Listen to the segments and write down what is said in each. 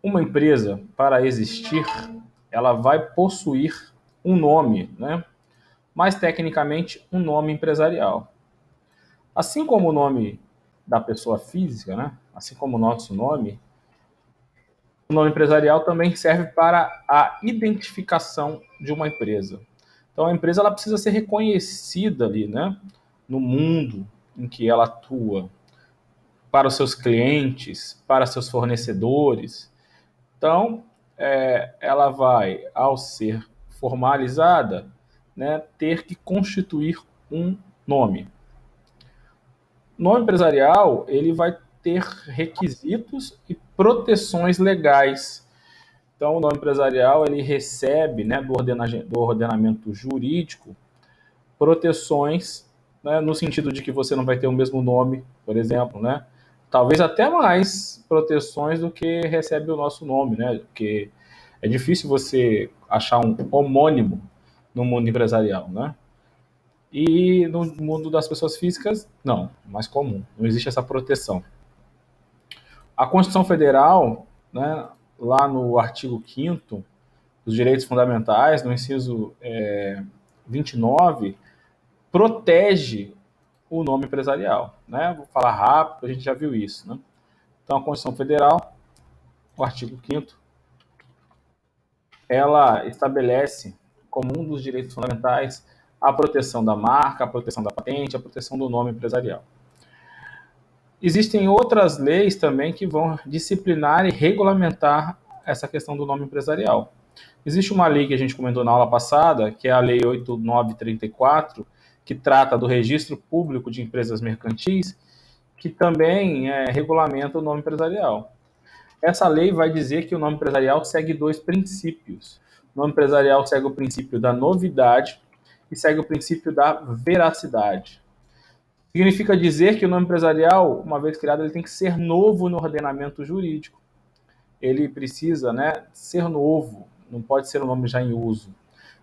Uma empresa, para existir, ela vai possuir um nome, né? Mais tecnicamente, um nome empresarial. Assim como o nome da pessoa física, né? Assim como o nosso nome, o nome empresarial também serve para a identificação de uma empresa. Então, a empresa ela precisa ser reconhecida ali, né? No mundo em que ela atua, para os seus clientes, para seus fornecedores. Então, ela vai, ao ser formalizada, né, ter que constituir um nome. O nome empresarial ele vai ter requisitos e proteções legais. Então, o nome empresarial ele recebe, né, do ordenamento jurídico proteções, né, no sentido de que você não vai ter o mesmo nome, por exemplo, né? Talvez até mais proteções do que recebe o nosso nome, né? Porque é difícil você achar um homônimo no mundo empresarial, né? E no mundo das pessoas físicas, não, mais comum, não existe essa proteção. A Constituição Federal, né, lá no artigo 5º dos direitos fundamentais, no inciso 29, protege o nome empresarial, né? Vou falar rápido, a gente já viu isso, né? Então, a Constituição Federal, o artigo 5º, ela estabelece como um dos direitos fundamentais a proteção da marca, a proteção da patente, a proteção do nome empresarial. Existem outras leis também que vão disciplinar e regulamentar essa questão do nome empresarial. Existe uma lei que a gente comentou na aula passada, que é a Lei 8934, que trata do registro público de empresas mercantis, que também regulamenta o nome empresarial. Essa lei vai dizer que o nome empresarial segue dois princípios. O nome empresarial segue o princípio da novidade e segue o princípio da veracidade. Significa dizer que o nome empresarial, uma vez criado, ele tem que ser novo no ordenamento jurídico. Ele precisa, né, ser novo, não pode ser um nome já em uso.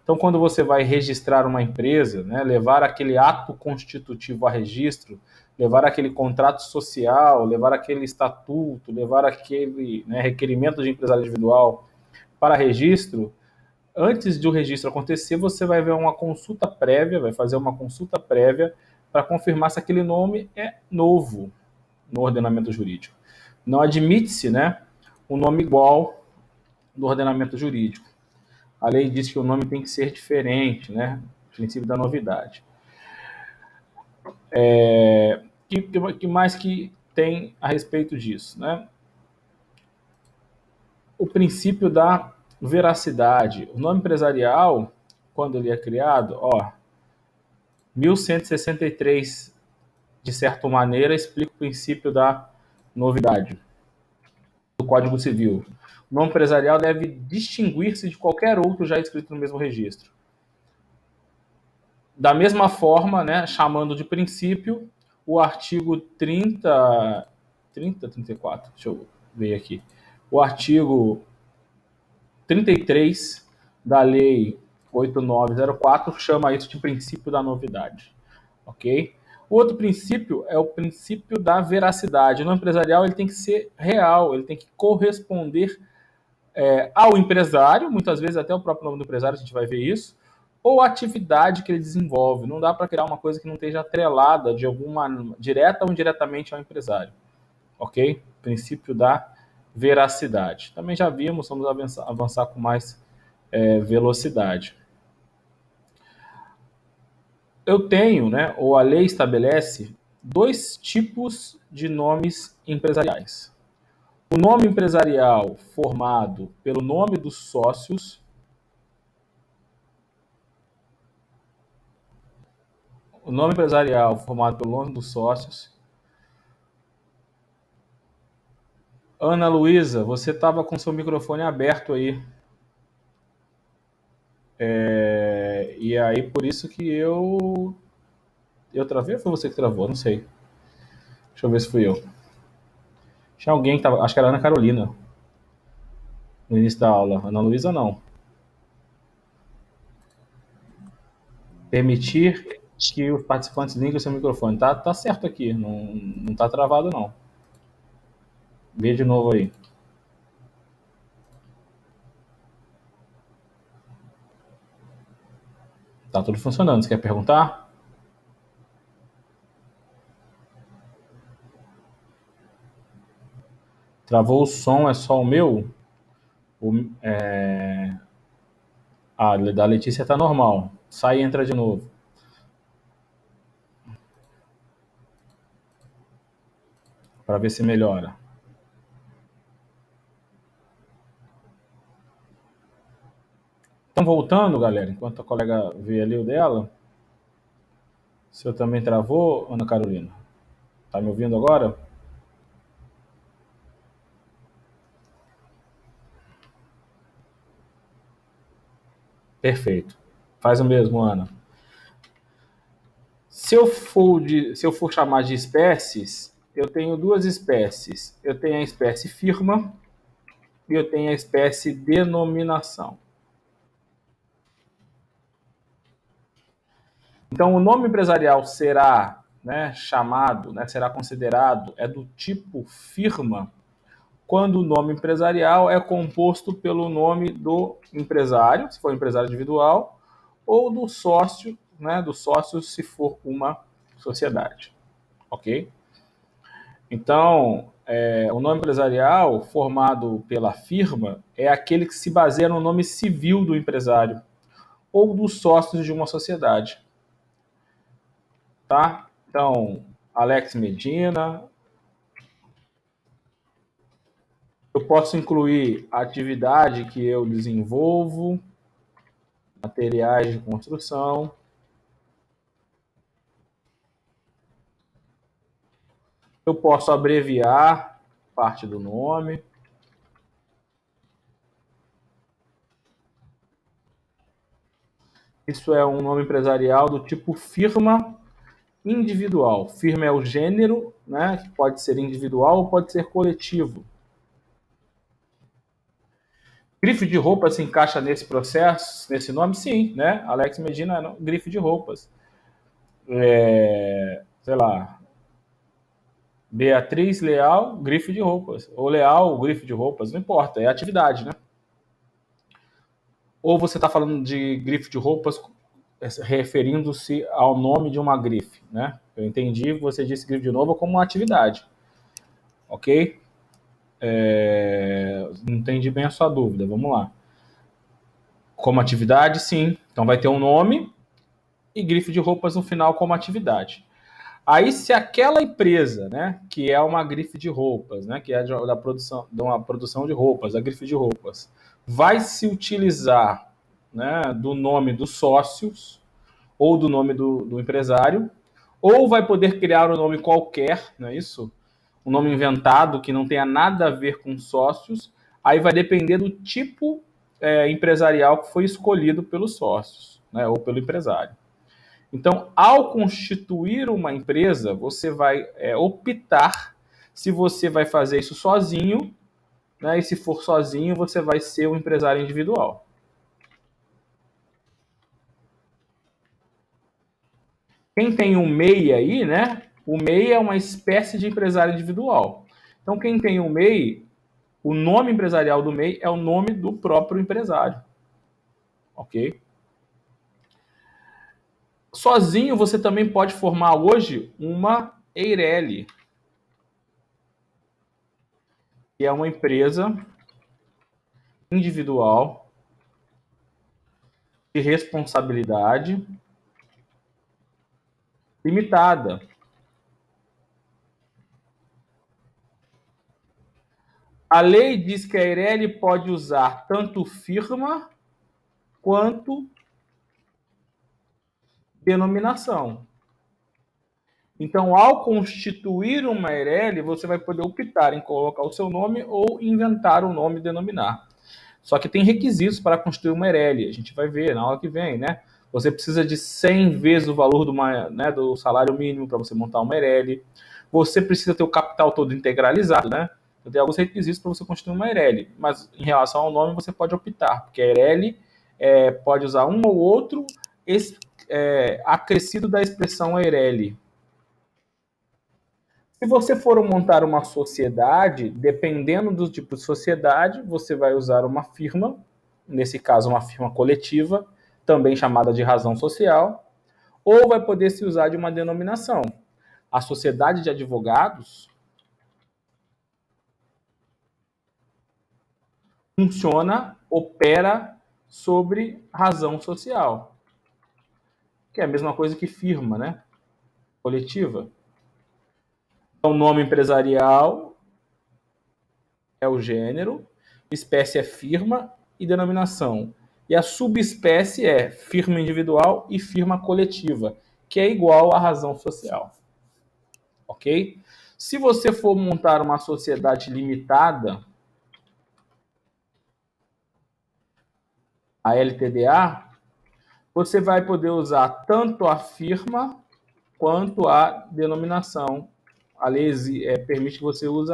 Então, quando você vai registrar uma empresa, né, levar aquele ato constitutivo a registro, levar aquele contrato social, levar aquele estatuto, levar aquele, né, requerimento de empresário individual para registro, antes de o registro acontecer, você vai ver uma consulta prévia, vai fazer uma consulta prévia para confirmar se aquele nome é novo no ordenamento jurídico. Não admite-se, né, um nome igual no ordenamento jurídico. A lei diz que o nome tem que ser diferente, né? O princípio da novidade. Que mais que tem a respeito disso, né? O princípio da veracidade. O nome empresarial, quando ele é criado, 1163, de certa maneira, explica o princípio da novidade do Código Civil. O nome empresarial deve distinguir-se de qualquer outro já escrito no mesmo registro. Da mesma forma, né, chamando de princípio, o artigo 34, deixa eu ver aqui. O artigo 33 da Lei 8904 chama isso de princípio da novidade. Ok? O outro princípio é o princípio da veracidade. No empresarial, ele tem que ser real, ele tem que corresponder ao empresário, muitas vezes até o próprio nome do empresário, a gente vai ver isso, ou a atividade que ele desenvolve. Não dá para criar uma coisa que não esteja atrelada de alguma direta ou indiretamente ao empresário. Ok? Princípio da veracidade. Também já vimos, vamos avançar com mais velocidade. Eu tenho, né, ou a lei estabelece, dois tipos de nomes empresariais. O nome empresarial formado pelo nome dos sócios. O nome empresarial formado pelo nome dos sócios. Ana Luísa, você estava com seu microfone aberto aí. E aí, por isso que eu travei ou foi você que travou? Não sei. Deixa eu ver se fui eu. Tinha alguém que tava. Acho que era a Ana Carolina. No início da aula. Ana Luísa, não. Permitir que os participantes liguem o seu microfone. Tá certo aqui. Não tá travado, não. Vê de novo aí. Tá tudo funcionando. Você quer perguntar? Travou o som, é só o meu? A da Letícia tá normal. Sai e entra de novo. Para ver se melhora. Então, voltando, galera, enquanto a colega vê ali o dela. O seu também travou, Ana Carolina? Tá me ouvindo agora? Perfeito. Faz o mesmo, Ana. Se eu for chamar de espécies, eu tenho duas espécies. Eu tenho a espécie firma e eu tenho a espécie denominação. Então, o nome empresarial será, né, chamado, né, será considerado, é do tipo firma, quando o nome empresarial é composto pelo nome do empresário, se for um empresário individual, ou do sócio, né, do sócio se for uma sociedade, ok? Então, o nome empresarial formado pela firma é aquele que se baseia no nome civil do empresário ou dos sócios de uma sociedade, tá? Então, Alex Medina, eu posso incluir a atividade que eu desenvolvo, materiais de construção. Eu posso abreviar parte do nome. Isso é um nome empresarial do tipo firma individual. Firma é o gênero, né? Que pode ser individual ou pode ser coletivo. Grife de roupas se encaixa nesse processo, nesse nome? Sim, né? Alex Medina é grife de roupas. Sei lá, Beatriz Leal, grife de roupas. Ou Leal, grife de roupas, não importa, é atividade, né? Ou você está falando de grife de roupas referindo-se ao nome de uma grife, né? Eu entendi, você disse grife de novo como uma atividade, ok? Não entendi bem a sua dúvida, vamos lá. Como atividade, sim. Então vai ter um nome e grife de roupas no final como atividade. Aí, se aquela empresa, né, que é uma grife de roupas, né, que é da produção, de uma produção de roupas, a grife de roupas, vai se utilizar, né, do nome dos sócios ou do nome do empresário, ou vai poder criar um nome qualquer, não é isso? Um nome inventado que não tenha nada a ver com sócios, aí vai depender do tipo empresarial que foi escolhido pelos sócios, né, ou pelo empresário. Então, ao constituir uma empresa, você vai optar se você vai fazer isso sozinho, né, e se for sozinho, você vai ser um empresário individual. Quem tem um MEI aí, né? O MEI é uma espécie de empresário individual. Então, quem tem um MEI, o nome empresarial do MEI é o nome do próprio empresário. Ok? Sozinho, você também pode formar hoje uma EIRELI, que é uma empresa individual de responsabilidade limitada. A lei diz que a EIRELI pode usar tanto firma quanto denominação. Então, ao constituir uma EIRELI, você vai poder optar em colocar o seu nome ou inventar um nome e denominar. Só que tem requisitos para constituir uma EIRELI. A gente vai ver na aula que vem, né? Você precisa de 100 vezes o valor do salário mínimo para você montar uma EIRELI. Você precisa ter o capital todo integralizado, né? Então, tem alguns requisitos para você constituir uma EIRELI. Mas em relação ao nome, você pode optar, porque a EIRELI pode usar um ou outro acrescido da expressão EIRELI. Se você for montar uma sociedade, dependendo do tipo de sociedade, você vai usar uma firma, nesse caso uma firma coletiva, também chamada de razão social, ou vai poder se usar de uma denominação. A sociedade de advogados funciona, opera sobre razão social, que é a mesma coisa que firma, né? Coletiva. Então, nome empresarial é o gênero, espécie é firma e denominação. E a subespécie é firma individual e firma coletiva, que é igual à razão social. Ok? Se você for montar uma sociedade limitada, a LTDA, você vai poder usar tanto a firma quanto a denominação. A lei permite que você use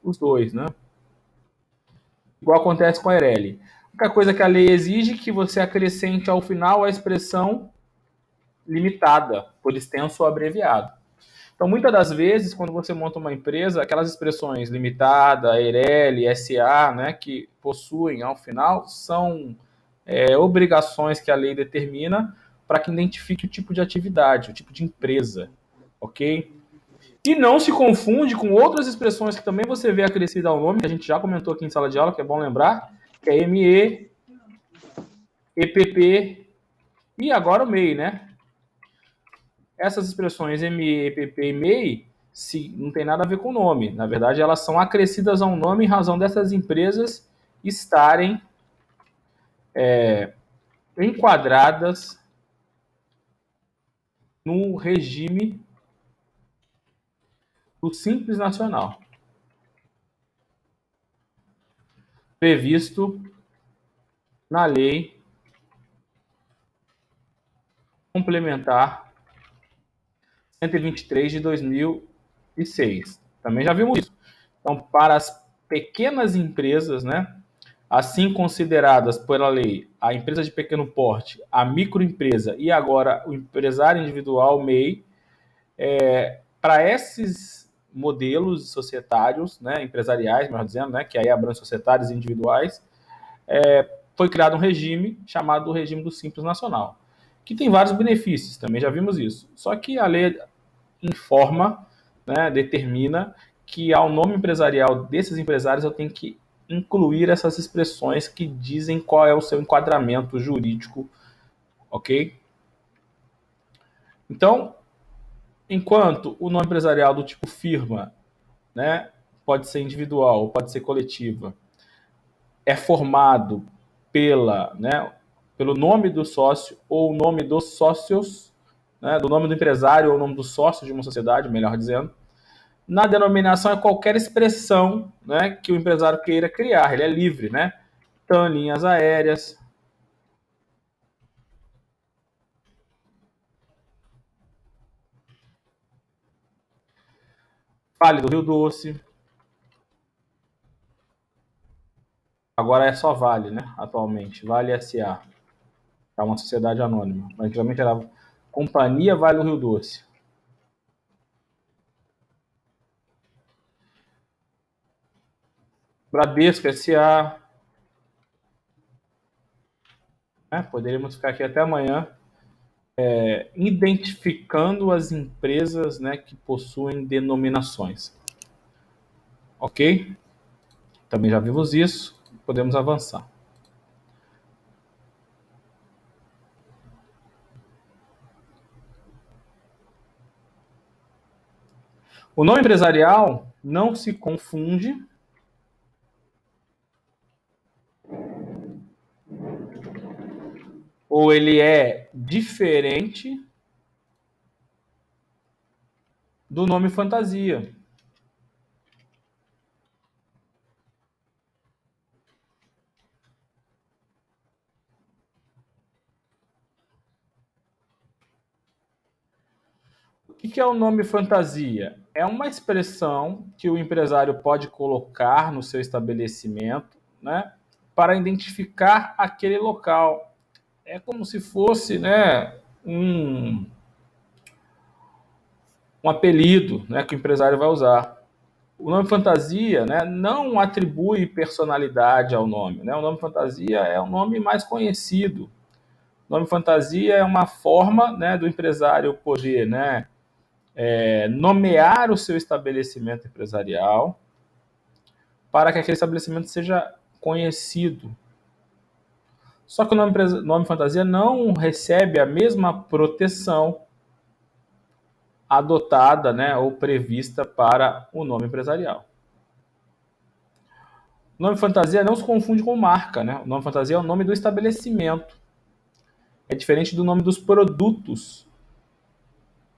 os dois, né? Igual acontece com a ERELI. A única coisa que a lei exige é que você acrescente ao final a expressão limitada, por extenso ou abreviado. Então, muitas das vezes, quando você monta uma empresa, aquelas expressões limitada, ERELI, SA, né, que possuem ao final, são obrigações que a lei determina para que identifique o tipo de atividade, o tipo de empresa, ok? E não se confunde com outras expressões que também você vê acrescida ao nome, que a gente já comentou aqui em sala de aula, que é bom lembrar, que é ME, EPP e agora o MEI, né? Essas expressões ME, EPP e MEI não tem nada a ver com o nome. Na verdade, elas são acrescidas ao nome em razão dessas empresas estarem enquadradas no regime do Simples Nacional, previsto na Lei Complementar 123 de 2006. Também já vimos isso. Então, para as pequenas empresas, né, assim consideradas pela lei a empresa de pequeno porte, a microempresa e agora o empresário individual, MEI, para esses modelos societários, né, empresariais, melhor dizendo, né, que aí abrange societários e individuais, foi criado um regime chamado regime do Simples Nacional, que tem vários benefícios, também já vimos isso. Só que a lei informa, né, determina que ao nome empresarial desses empresários eu tenho que incluir essas expressões que dizem qual é o seu enquadramento jurídico, ok? Então, enquanto o nome empresarial do tipo firma, né, pode ser individual, pode ser coletiva, é formado pelo nome do sócio ou o nome dos sócios, né, do nome do empresário ou o nome do sócio de uma sociedade, melhor dizendo. Na denominação é qualquer expressão, né, que o empresário queira criar, ele é livre, né? Então, linhas aéreas, Vale do Rio Doce, agora é só Vale, né? Atualmente, Vale SA, é uma sociedade anônima. Mas antigamente era Companhia Vale do Rio Doce. Bradesco SA, né? Poderíamos ficar aqui até amanhã identificando as empresas, né, que possuem denominações. Ok? Também já vimos isso, podemos avançar. O nome empresarial não se confunde ou ele é diferente do nome fantasia. O que é o nome fantasia? É uma expressão que o empresário pode colocar no seu estabelecimento, né, para identificar aquele local. É como se fosse, né, um apelido, né, que o empresário vai usar. O nome fantasia, né, não atribui personalidade ao nome, né? O nome fantasia é um nome mais conhecido, Nome fantasia é uma forma, né, do empresário poder, né, nomear o seu estabelecimento empresarial para que aquele estabelecimento seja conhecido. Só que o nome fantasia não recebe a mesma proteção adotada, né, ou prevista para o nome empresarial. O nome fantasia não se confunde com marca, né? O nome fantasia é o nome do estabelecimento. É diferente do nome dos produtos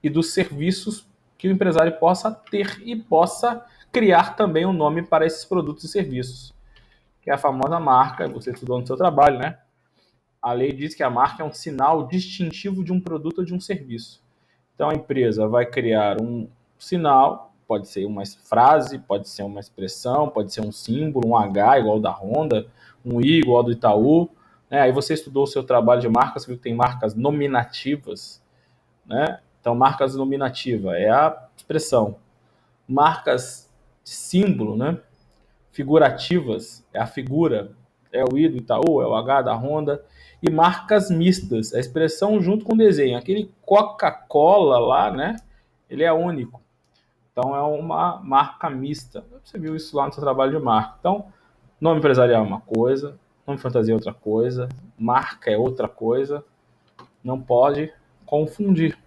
e dos serviços que o empresário possa ter e possa criar também um nome para esses produtos e serviços, que é a famosa marca. Você estudou no seu trabalho, né? A lei diz que a marca é um sinal distintivo de um produto ou de um serviço. Então a empresa vai criar um sinal, pode ser uma frase, pode ser uma expressão, pode ser um símbolo, um H igual ao da Honda, um I igual ao do Itaú. Né? Aí você estudou o seu trabalho de marca, você viu que tem marcas nominativas. Né? Então, marcas nominativa é a expressão. Marcas de símbolo, né? Figurativas é a figura, é o I do Itaú, é o H da Honda. E marcas mistas, a expressão junto com o desenho. Aquele Coca-Cola lá, né? Ele é único. Então é uma marca mista. Você viu isso lá no seu trabalho de marca. Então, nome empresarial é uma coisa, nome fantasia é outra coisa, marca é outra coisa. Não pode confundir,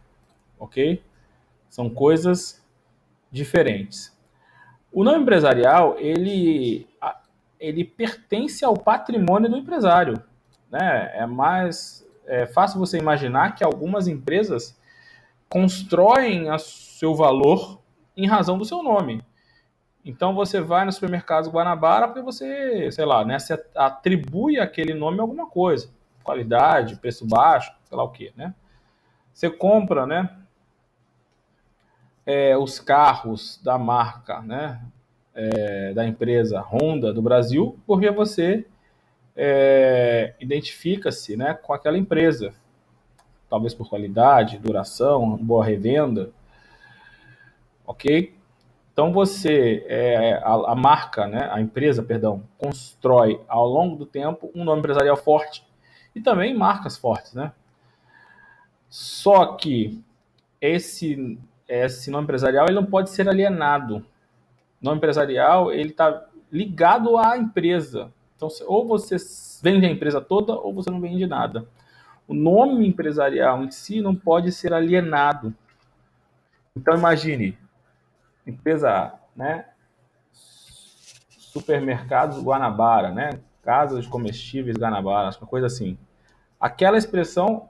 ok? São coisas diferentes. O nome empresarial, ele pertence ao patrimônio do empresário. Né? É fácil você imaginar que algumas empresas constroem o seu valor em razão do seu nome. Então você vai no supermercado Guanabara porque você, sei lá, né, se atribui aquele nome a alguma coisa. Qualidade, preço baixo, sei lá o quê, né? Você compra, né, os carros da marca, né, da empresa Honda do Brasil, porque você identifica-se, né, com aquela empresa, talvez por qualidade, duração, boa revenda, ok? Então você, a marca, né, a empresa, perdão, constrói ao longo do tempo um nome empresarial forte e também marcas fortes, né? Só que esse nome empresarial ele não pode ser alienado. O nome empresarial ele está ligado à empresa. Então, ou você vende a empresa toda ou você não vende nada. O nome empresarial em si não pode ser alienado. Então imagine, empresa, né, supermercados Guanabara, né, casas de comestíveis Guanabara, uma coisa assim. Aquela expressão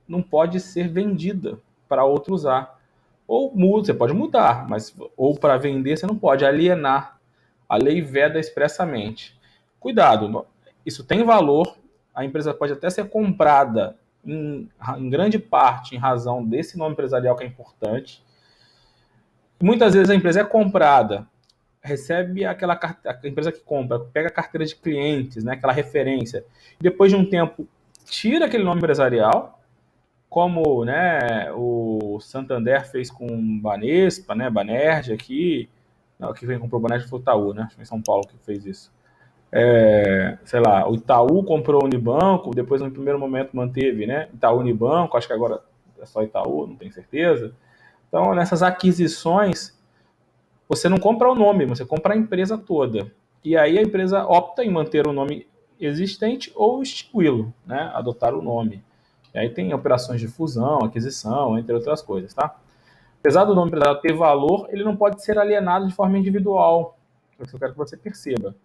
não pode ser vendida para outro usar. Ou muda, você pode mudar, mas ou para vender você não pode alienar. A lei veda expressamente. Cuidado, isso tem valor, a empresa pode até ser comprada em grande parte em razão desse nome empresarial que é importante. Muitas vezes a empresa é comprada, recebe a empresa que compra, pega a carteira de clientes, né, aquela referência. Depois de um tempo, tira aquele nome empresarial, como, né, o Santander fez com Banespa, né, Banerj aqui, não, que vem comprou o Banerj foi o Itaú, né, acho que foi em São Paulo que fez isso. Sei lá, o Itaú comprou o Unibanco, depois no primeiro momento manteve, né, Itaú Unibanco, acho que agora é só Itaú, não tenho certeza. Então, nessas aquisições, você não compra o nome, você compra a empresa toda. E aí a empresa opta em manter o nome existente ou extingui-lo, né, adotar o nome. E aí tem operações de fusão, aquisição, entre outras coisas, tá? Apesar do nome empresarial ter valor, ele não pode ser alienado de forma individual. É isso que eu quero que você perceba.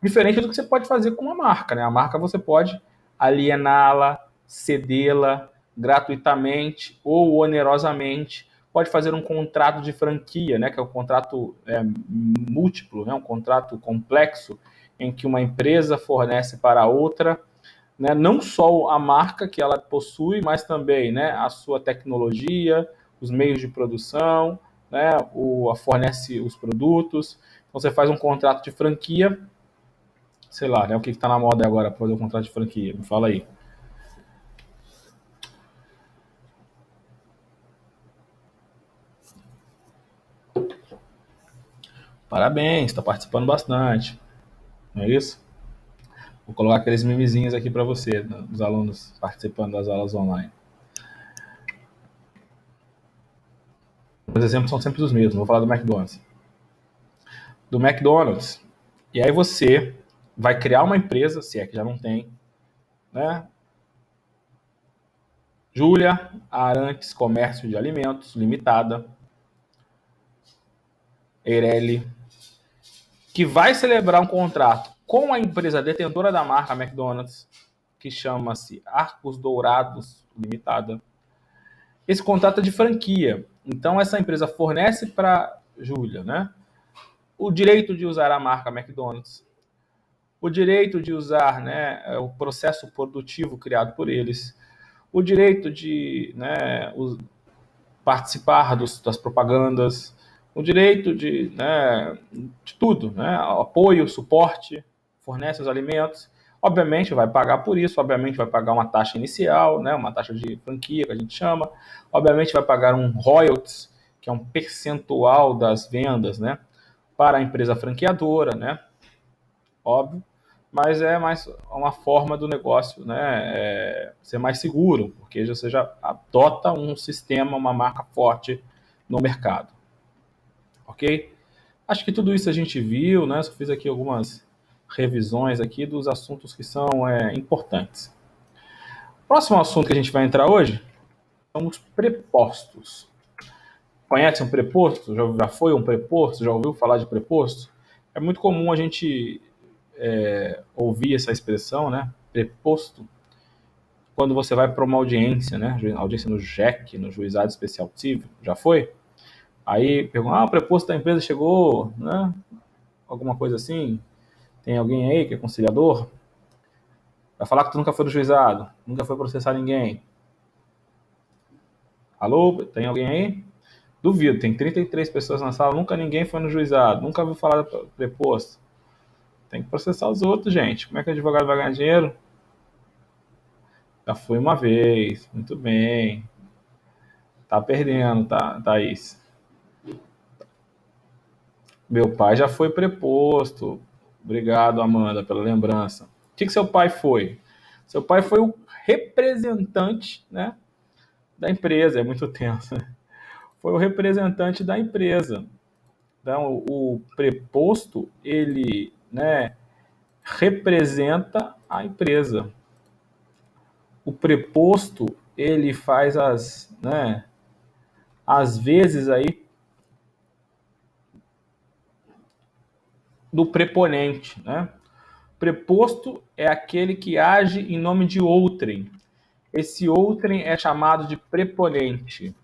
Diferente do que você pode fazer com uma marca, né? A marca você pode aliená-la, cedê-la gratuitamente ou onerosamente. Pode fazer um contrato de franquia, né? Que é um contrato múltiplo, né? Um contrato complexo em que uma empresa fornece para outra, né, não só a marca que ela possui, mas também, né, a sua tecnologia, os meios de produção, né, fornece os produtos. Então você faz um contrato de franquia, sei lá, né, o que está na moda agora para fazer um contrato de franquia? Me fala aí. Parabéns, está participando bastante, não é isso? Vou colocar aqueles memezinhos aqui para você, dos alunos participando das aulas online. Os exemplos são sempre os mesmos, vou falar do McDonald's. Do McDonald's. E aí você vai criar uma empresa, se é que já não tem, né? Júlia Arantes Comércio de Alimentos Limitada, Eireli, que vai celebrar um contrato com a empresa detentora da marca McDonald's, que chama-se Arcos Dourados Limitada. Esse contrato é de franquia. Então, essa empresa fornece para Júlia, né, o direito de usar a marca McDonald's, o direito de usar, né, o processo produtivo criado por eles, o direito de, né, participar das propagandas, o direito de tudo, né, apoio, suporte, fornece os alimentos. Obviamente vai pagar por isso, obviamente vai pagar uma taxa inicial, né, uma taxa de franquia que a gente chama, obviamente vai pagar um royalties, que é um percentual das vendas, né, para a empresa franqueadora, né, óbvio, mas é mais uma forma do negócio, né, ser mais seguro, porque você já adota um sistema, uma marca forte no mercado, ok? Acho que tudo isso a gente viu, né? Só fiz aqui algumas revisões aqui dos assuntos que são importantes. Próximo assunto que a gente vai entrar hoje são os prepostos. Conhece um preposto? Já foi um preposto? Já ouviu falar de preposto? É muito comum a gente ouvir essa expressão, né? Preposto, quando você vai para uma audiência, né? Audiência no JEC, no Juizado Especial Civil. Já foi? Aí pergunta, o preposto da empresa chegou, né? Alguma coisa assim. Tem alguém aí que é conciliador? Vai falar que tu nunca foi no juizado, nunca foi processar ninguém. Alô, tem alguém aí? Duvido, tem 33 pessoas na sala, nunca ninguém foi no juizado, nunca ouviu falar do preposto. Tem que processar os outros, gente. Como é que o advogado vai ganhar dinheiro? Já foi uma vez, muito bem. Tá perdendo, tá, Thaís? Meu pai já foi preposto. Obrigado, Amanda, pela lembrança. O que seu pai foi? Seu pai foi o representante, né, da empresa. É muito tenso, né? Foi o representante da empresa. Então, o preposto, ele, né, representa a empresa. O preposto, ele faz né, às vezes aí do preponente, né? Preposto é aquele que age em nome de outrem. Esse outrem é chamado de preponente.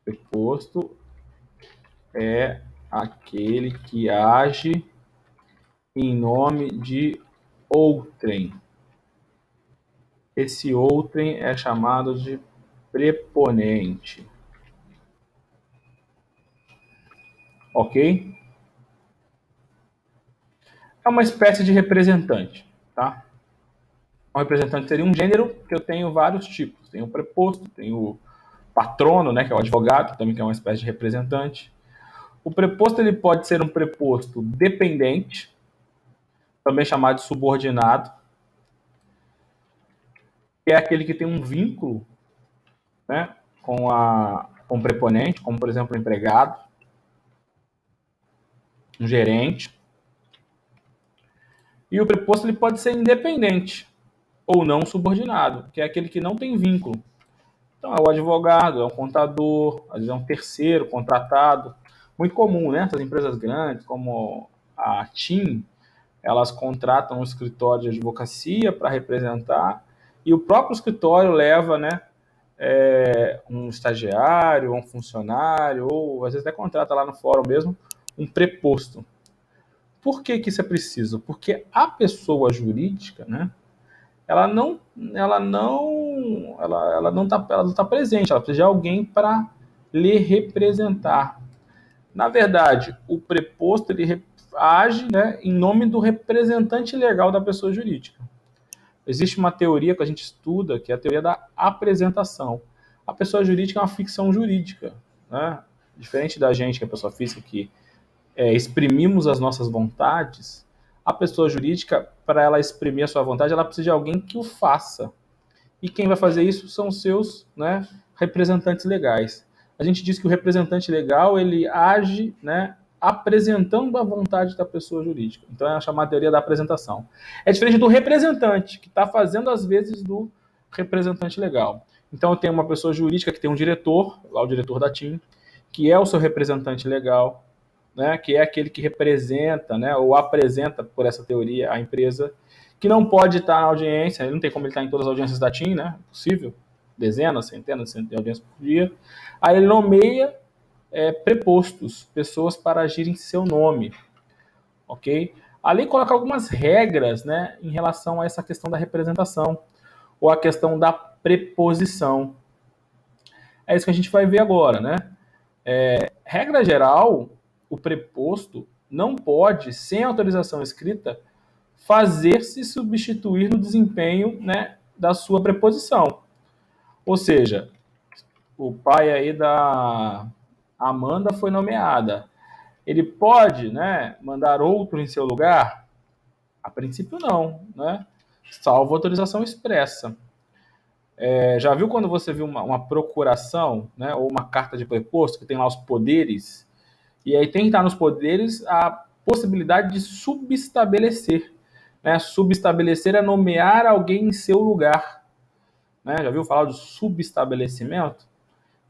Preposto é aquele que age em nome de outrem. Esse outrem é chamado de preponente. Ok? É uma espécie de representante, tá? Um representante seria um gênero que eu tenho vários tipos. Tem o preposto, tem o patrono, né, que é o advogado, também que é uma espécie de representante. O preposto ele pode ser um preposto dependente, também chamado de subordinado, que é aquele que tem um vínculo, né, com o preponente, como por exemplo um empregado, um gerente. E o preposto ele pode ser independente ou não subordinado, que é aquele que não tem vínculo. Então é o advogado, é um contador, às vezes é um terceiro contratado. Muito comum, né? Essas empresas grandes, como a TIM, elas contratam um escritório de advocacia para representar e o próprio escritório leva, né, um estagiário, um funcionário, ou às vezes até contrata lá no fórum mesmo, um preposto. Por que isso é preciso? Porque a pessoa jurídica, né, ela não tá presente, ela precisa de alguém para lhe representar. Na verdade, o preposto ele age, né, em nome do representante legal da pessoa jurídica. Existe uma teoria que a gente estuda, que é a teoria da apresentação. A pessoa jurídica é uma ficção jurídica, né? Diferente da gente, que é a pessoa física, que exprimimos as nossas vontades, A pessoa jurídica, para ela exprimir a sua vontade, ela precisa de alguém que o faça. E quem vai fazer isso são os seus, né, representantes legais. A gente diz que o representante legal, ele age, né, apresentando a vontade da pessoa jurídica. Então é a chamada teoria da apresentação. É diferente do representante, que está fazendo às vezes do representante legal. Então eu tenho uma pessoa jurídica que tem um diretor, lá o diretor da TIM, que é o seu representante legal, né, que é aquele que representa, né, ou apresenta, por essa teoria, a empresa, que não pode estar na audiência, ele não tem como ele estar em todas as audiências da TIM, né, possível, dezenas, centenas de audiências por dia. Aí ele nomeia prepostos, pessoas para agir em seu nome, ok? A lei coloca algumas regras, né, em relação a essa questão da representação, ou a questão da preposição. É isso que a gente vai ver agora, né? Regra geral, o preposto não pode, sem autorização escrita, fazer-se substituir no desempenho, né, da sua preposição. Ou seja, o pai aí da Amanda foi nomeada. Ele pode, né, mandar outro em seu lugar? A princípio não, né? Salvo autorização expressa. Já viu quando você viu uma procuração, né, ou uma carta de preposto que tem lá os poderes? E aí tem que estar nos poderes a possibilidade de subestabelecer. Né? Subestabelecer é nomear alguém em seu lugar. Né? Já viu falar de subestabelecimento?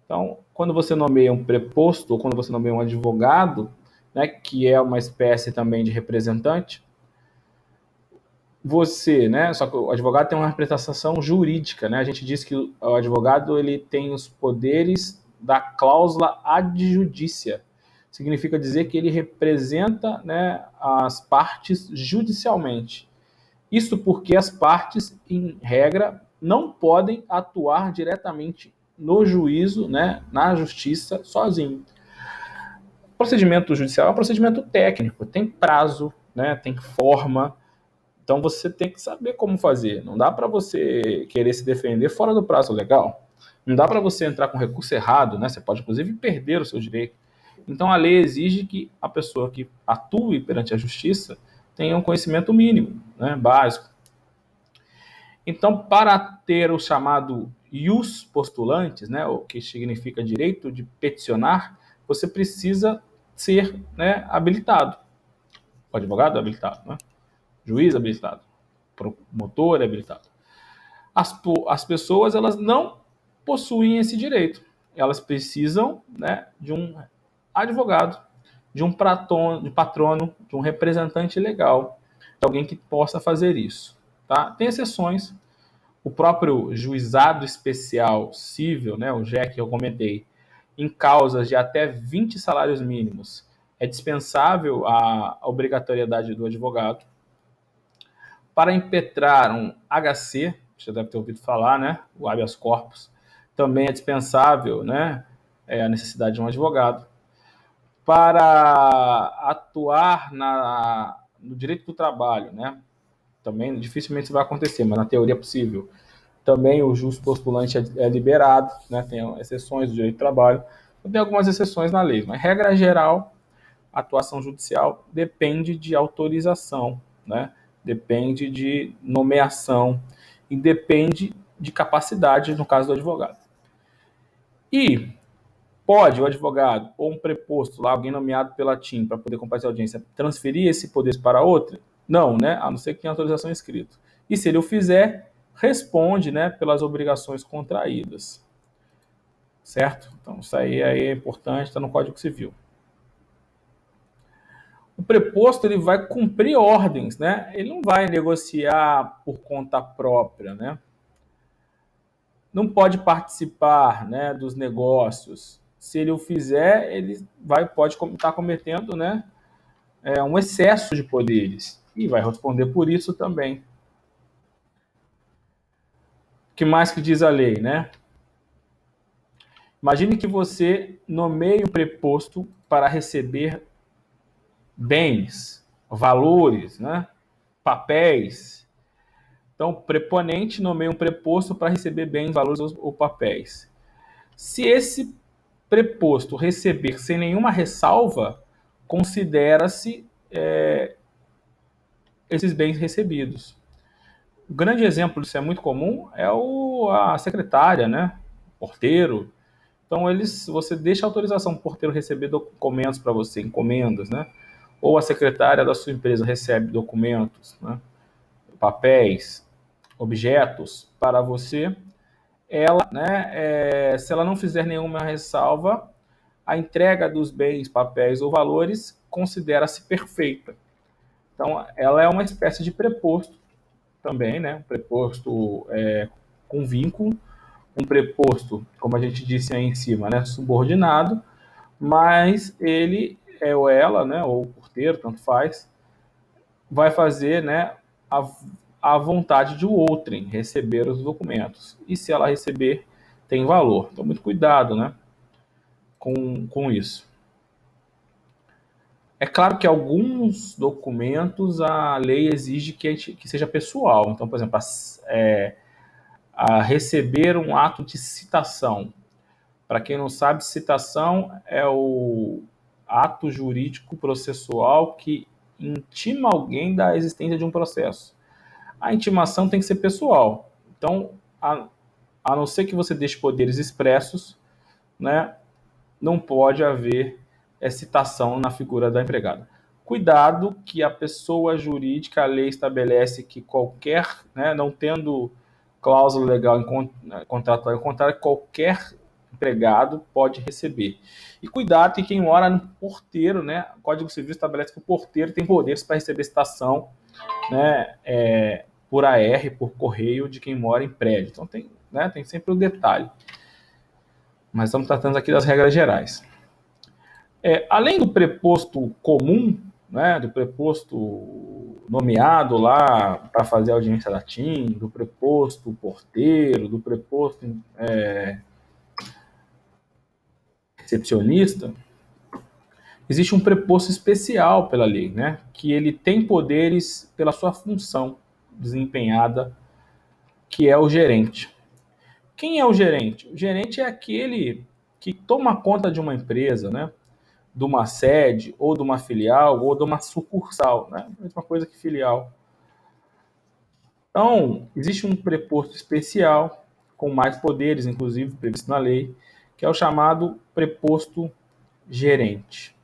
Então, quando você nomeia um preposto, ou quando você nomeia um advogado, né, que é uma espécie também de representante, você, né, só que o advogado tem uma representação jurídica, né? A gente diz que o advogado ele tem os poderes da cláusula adjudícia. Significa dizer que ele representa, né, as partes judicialmente. Isso porque as partes, em regra, não podem atuar diretamente no juízo, né, na justiça, sozinho. O procedimento judicial é um procedimento técnico, tem prazo, né, tem forma. Então você tem que saber como fazer. Não dá para você querer se defender fora do prazo legal. Não dá para você entrar com recurso errado, né? Você pode inclusive perder o seu direito. Então a lei exige que a pessoa que atue perante a justiça tenha um conhecimento mínimo, né, básico. Então, para ter o chamado ius postulantes, né, o que significa direito de peticionar, você precisa ser, né, habilitado. O advogado é habilitado, né? Juiz habilitado, promotor é habilitado. As pessoas elas não possuem esse direito. Elas precisam, né, de um advogado, de um patrono, de um representante legal, de alguém que possa fazer isso. Tá? Tem exceções. O próprio juizado especial civil, né, o JEC que eu comentei, em causas de até 20 salários mínimos, é dispensável a obrigatoriedade do advogado. Para impetrar um HC, você deve ter ouvido falar, né, o habeas corpus, também é dispensável, né, a necessidade de um advogado. Para atuar no direito do trabalho, né, também dificilmente isso vai acontecer, mas na teoria é possível. Também o jus postulante é liberado, né, tem exceções do direito do trabalho, tem algumas exceções na lei, mas regra geral, a atuação judicial depende de autorização, né, depende de nomeação e depende de capacidade, no caso do advogado. E pode o advogado ou um preposto, lá, alguém nomeado pela TIM para poder comparecer à audiência, transferir esse poder para outra? Não, né? A não ser que tenha autorização escrita. E se ele o fizer, responde, né, pelas obrigações contraídas. Certo? Então, isso aí é importante, está no Código Civil. O preposto ele vai cumprir ordens, né? Ele não vai negociar por conta própria, né? Não pode participar, né, dos negócios. Se ele o fizer, ele pode estar cometendo, né, um excesso de poderes e vai responder por isso também. O que mais que diz a lei, né? Imagine que você nomeie um preposto para receber bens, valores, né, papéis. Então, o preponente nomeia um preposto para receber bens, valores ou papéis. Se esse preposto receber sem nenhuma ressalva, considera-se esses bens recebidos. O grande exemplo disso é muito comum é a secretária, né? O porteiro. Então, você deixa autorização para o porteiro receber documentos para você, encomendas, né? Ou a secretária da sua empresa recebe documentos, né? Papéis, objetos para você. Ela, né, se ela não fizer nenhuma ressalva, a entrega dos bens, papéis ou valores considera-se perfeita. Então, ela é uma espécie de preposto também, né? Um preposto com vínculo, um preposto, como a gente disse aí em cima, né? Subordinado, mas ele ou ela, né? Ou o porteiro, tanto faz, vai fazer, né? A vontade de outrem receber os documentos. E se ela receber, tem valor. Então, muito cuidado, né? Com isso. É claro que alguns documentos a lei exige que seja pessoal. Então, por exemplo, a receber um ato de citação. Para quem não sabe, citação é o ato jurídico processual que intima alguém da existência de um processo. A intimação tem que ser pessoal. Então, a não ser que você deixe poderes expressos, né, não pode haver citação na figura da empregada. Cuidado que a pessoa jurídica, a lei estabelece que qualquer, né, não tendo cláusula legal contratual em contrário, qualquer empregado pode receber. E cuidado que quem mora no porteiro, né, o Código Civil estabelece que o porteiro tem poderes para receber citação, né, por AR, por correio, de quem mora em prédio. Então tem sempre o detalhe. Mas estamos tratando aqui das regras gerais. Além do preposto comum, né, do preposto nomeado lá para fazer a audiência da TIM, do preposto porteiro, do preposto recepcionista, existe um preposto especial pela lei, né, que ele tem poderes pela sua função desempenhada, que é o gerente. Quem é o gerente? O gerente é aquele que toma conta de uma empresa, né, de uma sede, ou de uma filial, ou de uma sucursal, né? Mesma coisa que filial. Então, existe um preposto especial, com mais poderes, inclusive, previsto na lei, que é o chamado preposto gerente.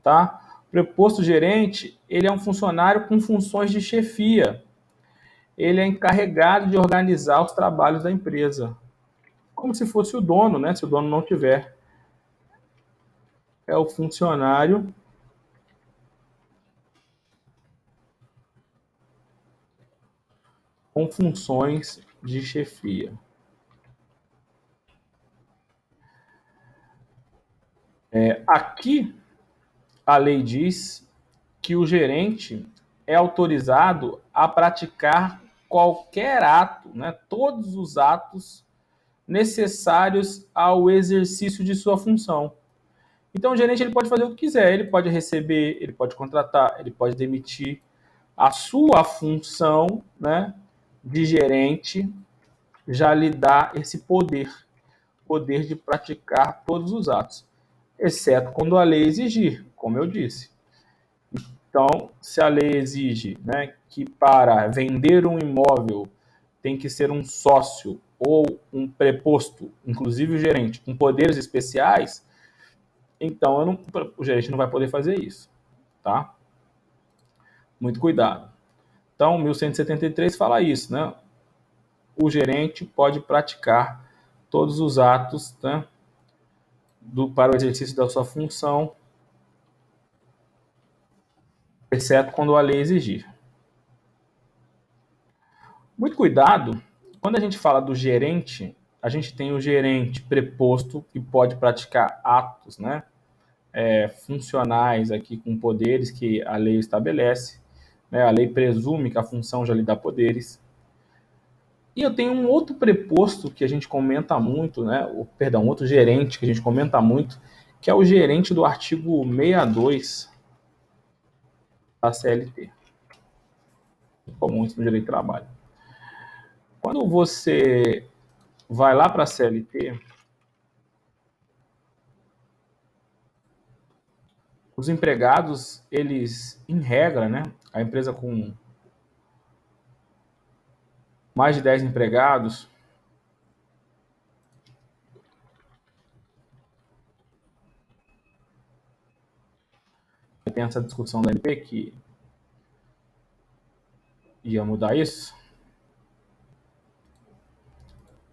Tá? O preposto gerente, ele é um funcionário com funções de chefia. Ele é encarregado de organizar os trabalhos da empresa. Como se fosse o dono, né? Se o dono não tiver. É o funcionário com funções de chefia. Aqui, a lei diz que o gerente é autorizado a praticar qualquer ato, né, todos os atos necessários ao exercício de sua função. Então, o gerente ele pode fazer o que quiser, ele pode receber, ele pode contratar, ele pode demitir. A sua função, né, de gerente já lhe dá esse poder de praticar todos os atos, exceto quando a lei exigir, como eu disse. Então, se a lei exige, né, que para vender um imóvel tem que ser um sócio ou um preposto, inclusive o gerente, com poderes especiais, então o gerente não vai poder fazer isso, tá? Muito cuidado. Então, 1173 fala isso, né? O gerente pode praticar todos os atos, né, para o exercício da sua função, exceto quando a lei exigir. Muito cuidado, quando a gente fala do gerente, a gente tem o gerente preposto que pode praticar atos, né, funcionais aqui com poderes que a lei estabelece, né, a lei presume que a função já lhe dá poderes. E eu tenho um outro preposto que a gente comenta muito, né, outro gerente que a gente comenta muito, que é o gerente do artigo 62 da CLT, comum no direito do trabalho. Quando você vai lá para a CLT, os empregados, eles, em regra, né, a empresa com mais de 10 empregados, tem essa discussão da MP que ia mudar isso,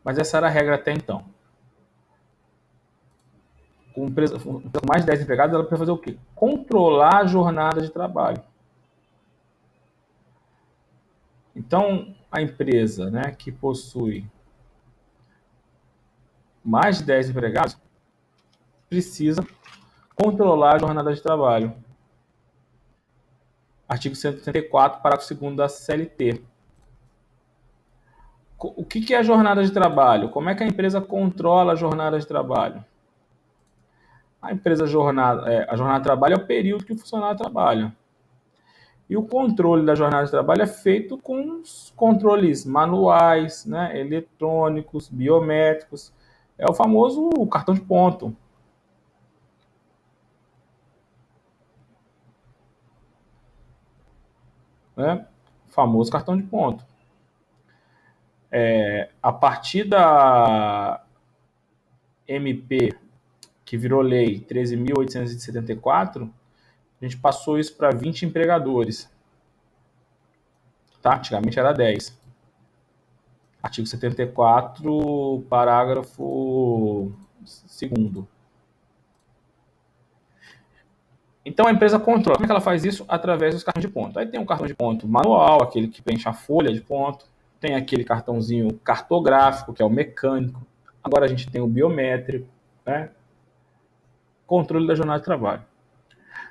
mas essa era a regra até então. Com empresa com mais de 10 empregados, ela precisa fazer o quê? Controlar a jornada de trabalho. Então, a empresa, né, que possui mais de 10 empregados precisa controlar a jornada de trabalho. Artigo 134, parágrafo 2º da CLT. O que é a jornada de trabalho? Como é que a empresa controla a jornada de trabalho? A jornada de trabalho é o período que o funcionário trabalha. E o controle da jornada de trabalho é feito com os controles manuais, né, eletrônicos, biométricos. É o famoso cartão de ponto. Né? O famoso cartão de ponto. A partir da MP, que virou lei 13.874, a gente passou isso para 20 empregadores. Tá? Antigamente era 10. Artigo 74, parágrafo 2º. Então a empresa controla. Como é que ela faz isso? Através dos cartões de ponto. Aí tem um cartão de ponto manual, aquele que preenche a folha de ponto. Tem aquele cartãozinho cartográfico, que é o mecânico. Agora a gente tem o biométrico, né? Controle da jornada de trabalho.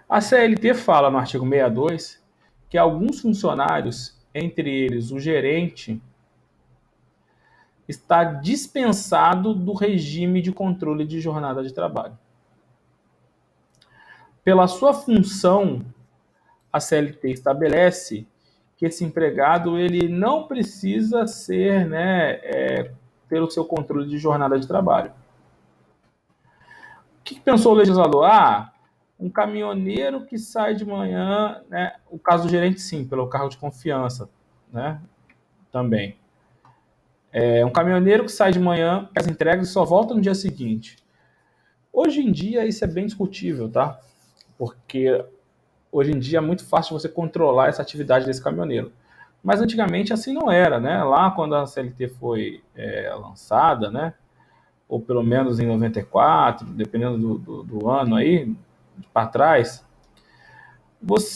A CLT fala no artigo 62 que alguns funcionários, entre eles o gerente, está dispensado do regime de controle de jornada de trabalho. Pela sua função, a CLT estabelece que esse empregado ele não precisa ser, ter o seu controle de jornada de trabalho. O que pensou o legislador? Um caminhoneiro que sai de manhã, né? O caso do gerente, sim, pelo cargo de confiança, né? Também. Um caminhoneiro que sai de manhã, faz entregas e só volta no dia seguinte. Hoje em dia isso é bem discutível, tá? Porque hoje em dia é muito fácil você controlar essa atividade desse caminhoneiro. Mas antigamente assim não era, né? Lá quando a CLT foi lançada, né? Ou pelo menos em 94, dependendo do ano aí, para trás,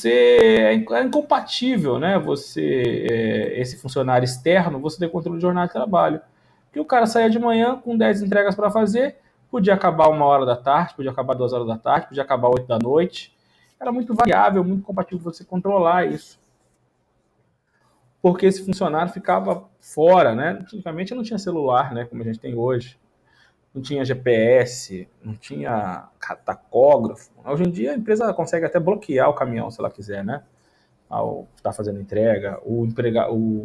é incompatível, né? Esse funcionário externo, você ter controle de jornada de trabalho. Porque o cara saía de manhã com 10 entregas para fazer, podia acabar 1h da tarde, podia acabar 2h da tarde, podia acabar 8 da noite. Era muito variável, muito compatível você controlar isso. Porque esse funcionário ficava fora, né? Antigamente não tinha celular, né? Como a gente tem hoje. Não tinha GPS, não tinha tacógrafo. Hoje em dia a empresa consegue até bloquear o caminhão, se ela quiser, né? Ao estar fazendo entrega. O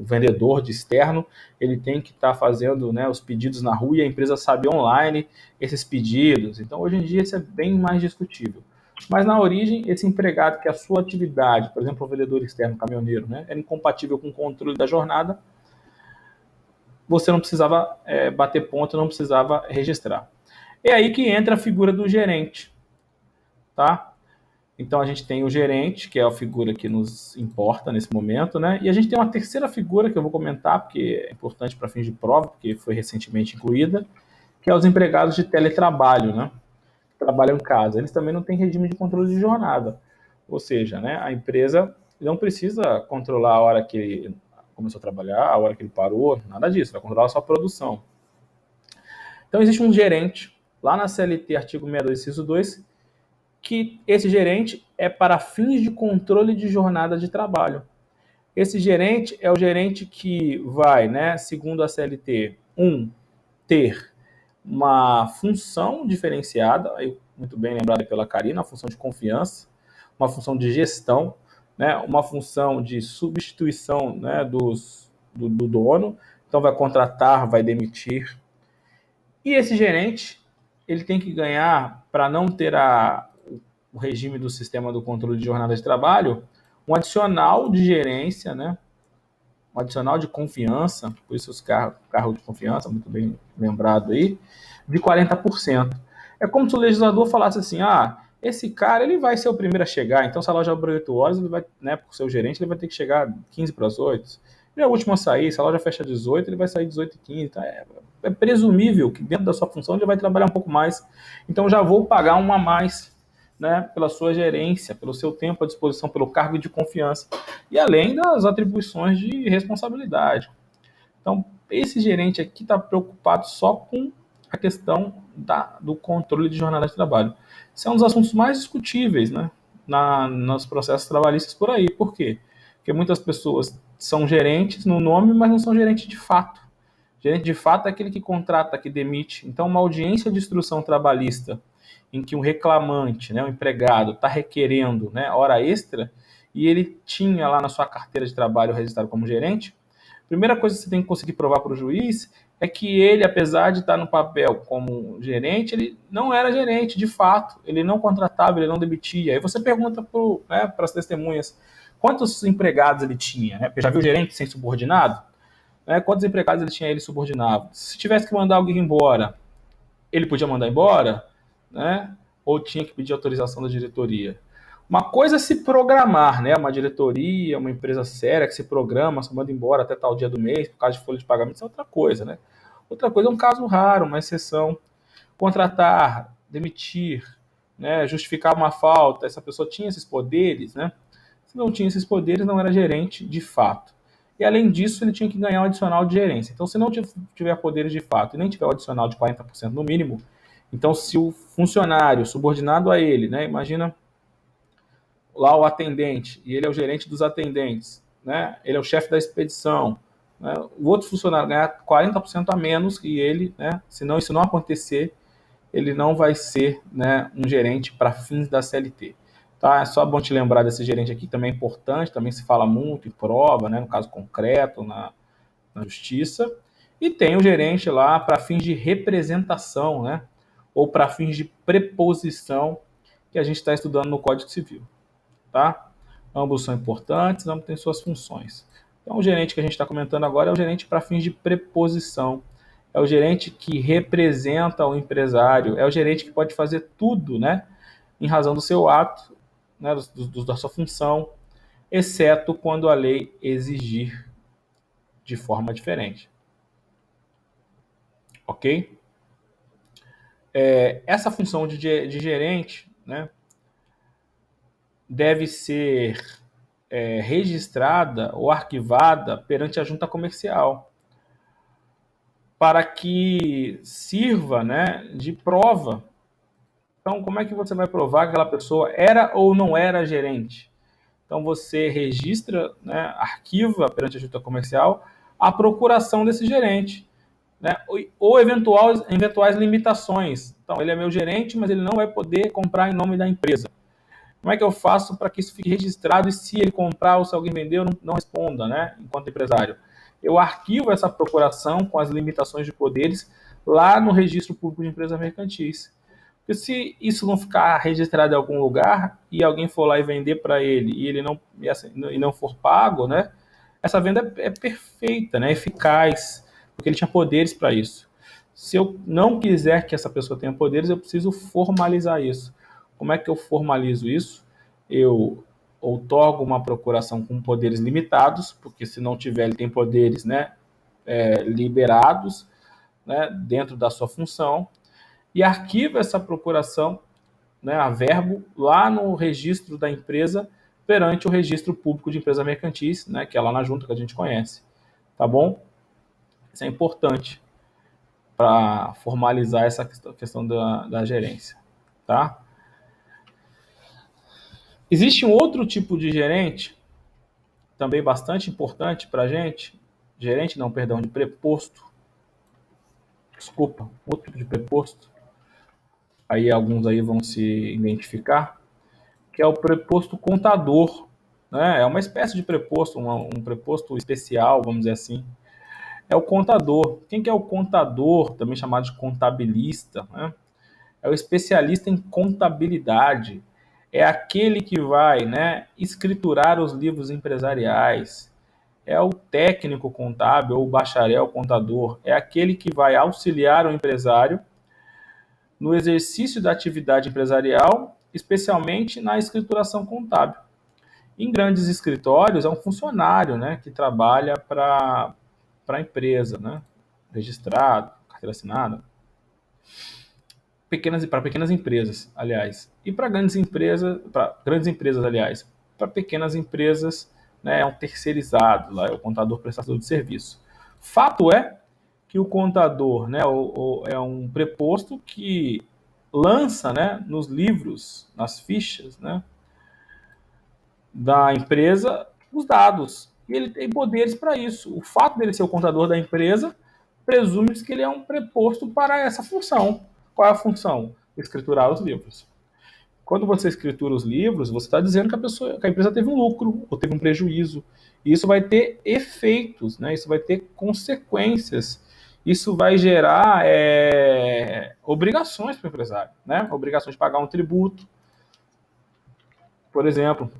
vendedor de externo, ele tem que estar fazendo, né, os pedidos na rua e a empresa sabe online esses pedidos. Então, hoje em dia, isso é bem mais discutível. Mas, na origem, esse empregado que a sua atividade, por exemplo, o vendedor externo, caminhoneiro, né, era incompatível com o controle da jornada, você não precisava bater ponto, não precisava registrar. É aí que entra a figura do gerente, tá? Então a gente tem o gerente, que é a figura que nos importa nesse momento, né? E a gente tem uma terceira figura que eu vou comentar, porque é importante para fins de prova, porque foi recentemente incluída, que é os empregados de teletrabalho, né? Que trabalham em casa. Eles também não têm regime de controle de jornada. Ou seja, né, a empresa não precisa controlar a hora que ele começou a trabalhar, a hora que ele parou, nada disso, vai controlar a sua produção. Então existe um gerente, lá na CLT, artigo 62, inciso 2, que esse gerente é para fins de controle de jornada de trabalho. Esse gerente é o gerente que vai, né, segundo a CLT, ter uma função diferenciada, aí, muito bem lembrada pela Karina, a função de confiança, uma função de gestão, né, uma função de substituição, né, do dono, então vai contratar, vai demitir. E esse gerente, ele tem que ganhar, para não ter o regime do sistema do controle de jornada de trabalho, um adicional de gerência, né? Um adicional de confiança, por isso os cargos de confiança, muito bem lembrado aí, de 40%. É como se o legislador falasse assim, esse cara ele vai ser o primeiro a chegar, então se a loja abre 8 horas, ele vai, né, por ser o gerente, ele vai ter que chegar 15 para as 8. Ele é o último a sair, se a loja fecha 18, ele vai sair 18 e 15. Então é presumível que dentro da sua função ele vai trabalhar um pouco mais. Então já vou pagar um a mais, né, pela sua gerência, pelo seu tempo à disposição, pelo cargo de confiança, e além das atribuições de responsabilidade. Então, esse gerente aqui está preocupado só com a questão do controle de jornada de trabalho. Isso é um dos assuntos mais discutíveis, né, nos processos trabalhistas por aí. Por quê? Porque muitas pessoas são gerentes no nome, mas não são gerentes de fato. Gerente de fato é aquele que contrata, que demite. Então, uma audiência de instrução trabalhista em que um reclamante, né, um empregado, está requerendo, né, hora extra e ele tinha lá na sua carteira de trabalho registrado como gerente, a primeira coisa que você tem que conseguir provar para o juiz é que ele, apesar de estar no papel como gerente, ele não era gerente de fato, ele não contratava, ele não demitia. Aí você pergunta para as testemunhas quantos empregados ele tinha, né? Porque já viu gerente sem subordinado? Né? Quantos empregados ele tinha, ele subordinado? Se tivesse que mandar alguém embora, ele podia mandar embora, né? Ou tinha que pedir autorização da diretoria. Uma coisa é se programar, né? Uma diretoria, uma empresa séria que se programa, se manda embora até tal dia do mês, por causa de folha de pagamento, isso é outra coisa, né? Outra coisa é um caso raro, uma exceção. Contratar, demitir, né? Justificar uma falta, essa pessoa tinha esses poderes, né? Se não tinha esses poderes, não era gerente de fato. E além disso, ele tinha que ganhar um adicional de gerência. Então, se não tiver poderes de fato e nem tiver o adicional de 40% no mínimo, então se o funcionário subordinado a ele, né, imagina lá o atendente, e ele é o gerente dos atendentes, né, ele é o chefe da expedição, né, o outro funcionário ganhar 40% a menos que ele, né, senão isso não acontecer, ele não vai ser, né, um gerente para fins da CLT. Tá? É só bom te lembrar desse gerente aqui, também é importante, também se fala muito em prova, né, no caso concreto, na justiça. E tem o gerente lá para fins de representação, né, ou para fins de preposição, que a gente está estudando no Código Civil. Tá? Ambos são importantes, ambos têm suas funções. Então, o gerente que a gente está comentando agora é o gerente para fins de preposição. É o gerente que representa o empresário, é o gerente que pode fazer tudo, né, em razão do seu ato, né, da sua função, exceto quando a lei exigir de forma diferente. Ok? Essa função de gerente, né, deve ser registrada ou arquivada perante a junta comercial, para que sirva, né, de prova. Então, como é que você vai provar que aquela pessoa era ou não era gerente? Então, você registra, né, arquiva perante a junta comercial a procuração desse gerente, né, ou eventuais limitações. Então, ele é meu gerente, mas ele não vai poder comprar em nome da empresa. Como é que eu faço para que isso fique registrado e se ele comprar ou se alguém vender, eu não responda, né, enquanto empresário? Eu arquivo essa procuração com as limitações de poderes lá no Registro Público de Empresas Mercantis. Porque se isso não ficar registrado em algum lugar e alguém for lá e vender para ele e ele não for pago, né, essa venda é perfeita, né, eficaz, porque ele tinha poderes para isso. Se eu não quiser que essa pessoa tenha poderes, eu preciso formalizar isso. Como é que eu formalizo isso? Eu outorgo uma procuração com poderes limitados, porque se não tiver, ele tem poderes, né, liberados, né, dentro da sua função, e arquiva essa procuração, né, a verbo, lá no registro da empresa, perante o registro público de empresas mercantis, né, que é lá na junta que a gente conhece. Tá bom? Isso é importante para formalizar essa questão da gerência. Tá? Existe um outro tipo de gerente, também bastante importante para a gente, gerente não, perdão, de preposto, desculpa, outro tipo de preposto, aí alguns aí vão se identificar, que é o preposto contador, né? É uma espécie de preposto, um preposto especial, vamos dizer assim, é o contador. Quem que é o contador, também chamado de contabilista, né? É o especialista em contabilidade, é aquele que vai, né, escriturar os livros empresariais, é o técnico contábil ou bacharel contador, é aquele que vai auxiliar o empresário no exercício da atividade empresarial, especialmente na escrituração contábil. Em grandes escritórios, é um funcionário, né, que trabalha para a empresa, né, registrado, carteira assinada, para pequenas empresas, aliás, e para grandes empresas, aliás, para pequenas empresas, né, é um terceirizado, lá é o contador prestador de serviço. Fato é que o contador, né, é um preposto que lança, né, nos livros, nas fichas, né, da empresa os dados. E ele tem poderes para isso. O fato dele ser o contador da empresa presume-se que ele é um preposto para essa função. Qual é a função? Escriturar os livros. Quando você escritura os livros, você está dizendo que a empresa teve um lucro ou teve um prejuízo. E isso vai ter efeitos, né? Isso vai ter consequências. Isso vai gerar obrigações para o empresário, né? Obrigações de pagar um tributo, por exemplo.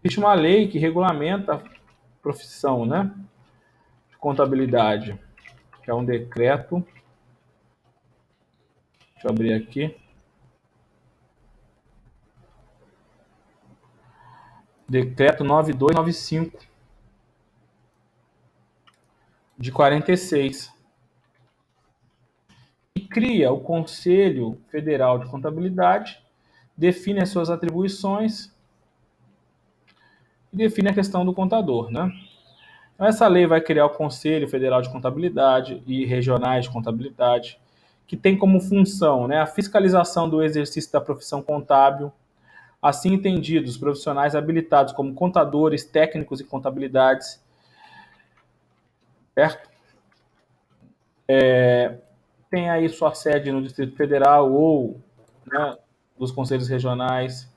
Existe uma lei que regulamenta a profissão, né, de contabilidade, que é um decreto. Deixa eu abrir aqui. Decreto 9295 de 46, que cria o Conselho Federal de Contabilidade, define as suas atribuições e define a questão do contador, né? Então, essa lei vai criar o Conselho Federal de Contabilidade e regionais de contabilidade, que tem como função, né, a fiscalização do exercício da profissão contábil, assim entendidos profissionais habilitados como contadores, técnicos e contabilidades, certo? Tem aí sua sede no Distrito Federal ou, né, dos conselhos regionais.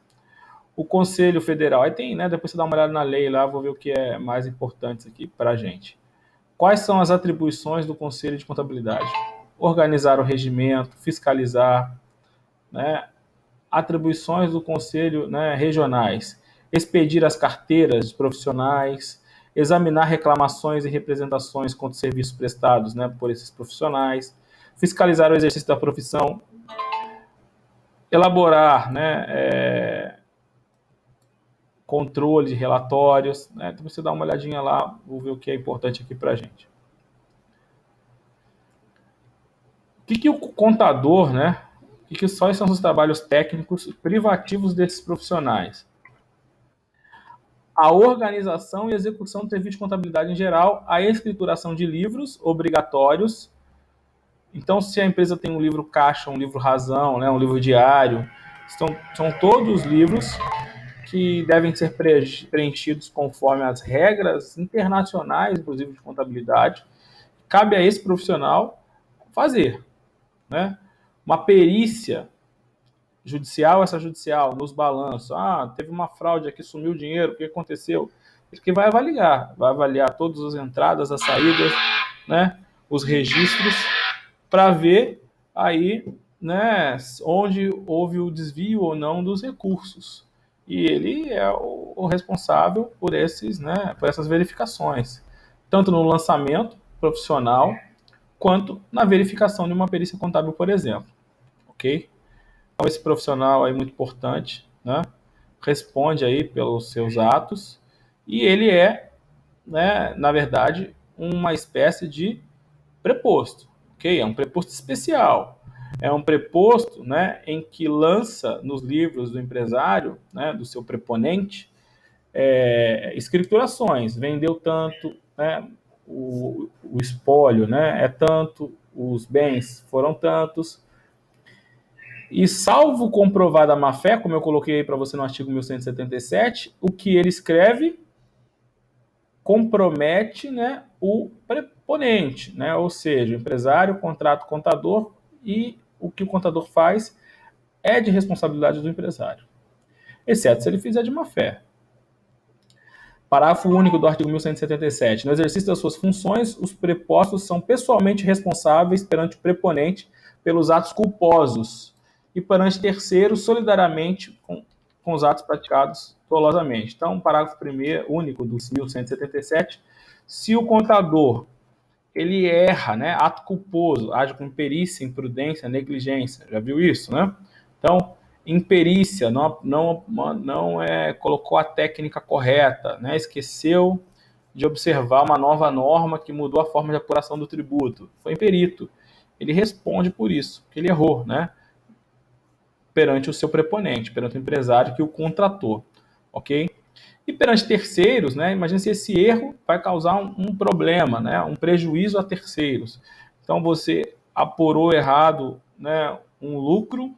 O Conselho Federal, aí tem, né, depois você dá uma olhada na lei lá, vou ver o que é mais importante aqui para a gente. Quais são as atribuições do Conselho de Contabilidade? Organizar o regimento, fiscalizar, né, atribuições do Conselho, né, regionais, expedir as carteiras profissionais, examinar reclamações e representações contra serviços prestados, né, por esses profissionais, fiscalizar o exercício da profissão, elaborar, né, controle de relatórios, né, então você dá uma olhadinha lá, vou ver o que é importante aqui para a gente. O que o contador, né, quais são os trabalhos técnicos privativos desses profissionais? A organização e execução do serviço de contabilidade em geral, a escrituração de livros obrigatórios. Então, se a empresa tem um livro caixa, um livro razão, né, um livro diário, são todos livros que devem ser preenchidos conforme as regras internacionais, inclusive de contabilidade. Cabe a esse profissional fazer, né, uma perícia judicial, extrajudicial, nos balanços. Ah, teve uma fraude aqui, sumiu o dinheiro, o que aconteceu? Isso que vai avaliar todas as entradas, as saídas, né, os registros, para ver aí, né, onde houve o desvio ou não dos recursos. E ele é o responsável por por essas verificações, tanto no lançamento profissional quanto na verificação de uma perícia contábil, por exemplo. Ok? Então, esse profissional aí muito importante, né, responde aí pelos seus atos e ele é, né, na verdade, uma espécie de preposto, ok? É um preposto especial. É um preposto, né, em que lança nos livros do empresário, né, do seu preponente, escriturações. Vendeu tanto, né, o espólio, né, é tanto, os bens foram tantos. E salvo comprovada a má-fé, como eu coloquei para você no artigo 1177, o que ele escreve compromete, né, o preponente, né, ou seja, o empresário contrata o contador e o que o contador faz é de responsabilidade do empresário, exceto se ele fizer de má-fé. Parágrafo único do artigo 1177. No exercício das suas funções, os prepostos são pessoalmente responsáveis perante o preponente pelos atos culposos e perante terceiros solidariamente com os atos praticados dolosamente. Então, parágrafo 1º, único do 1177, se o contador ele erra, né, ato culposo, age com imperícia, imprudência, negligência, já viu isso, né? Então, imperícia, não colocou a técnica correta, né, esqueceu de observar uma nova norma que mudou a forma de apuração do tributo, foi imperito, ele responde por isso, que ele errou, né, perante o seu preponente, perante o empresário que o contratou, ok? E perante terceiros, né, imagine se esse erro vai causar um problema, né, um prejuízo a terceiros. Então, você apurou errado, né, um lucro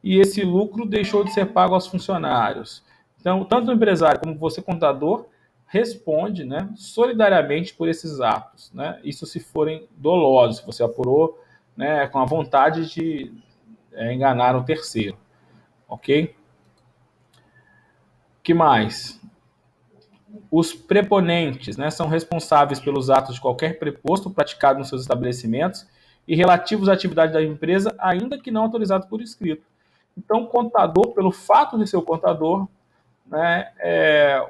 e esse lucro deixou de ser pago aos funcionários. Então, tanto o empresário como você, contador, responde, né, solidariamente por esses atos. Né? Isso se forem dolosos, se você apurou, né, com a vontade de enganar o terceiro. Ok? Que mais? Os preponentes, né, são responsáveis pelos atos de qualquer preposto praticado nos seus estabelecimentos e relativos à atividade da empresa, ainda que não autorizado por escrito. Então, o contador, pelo fato de ser o contador, né,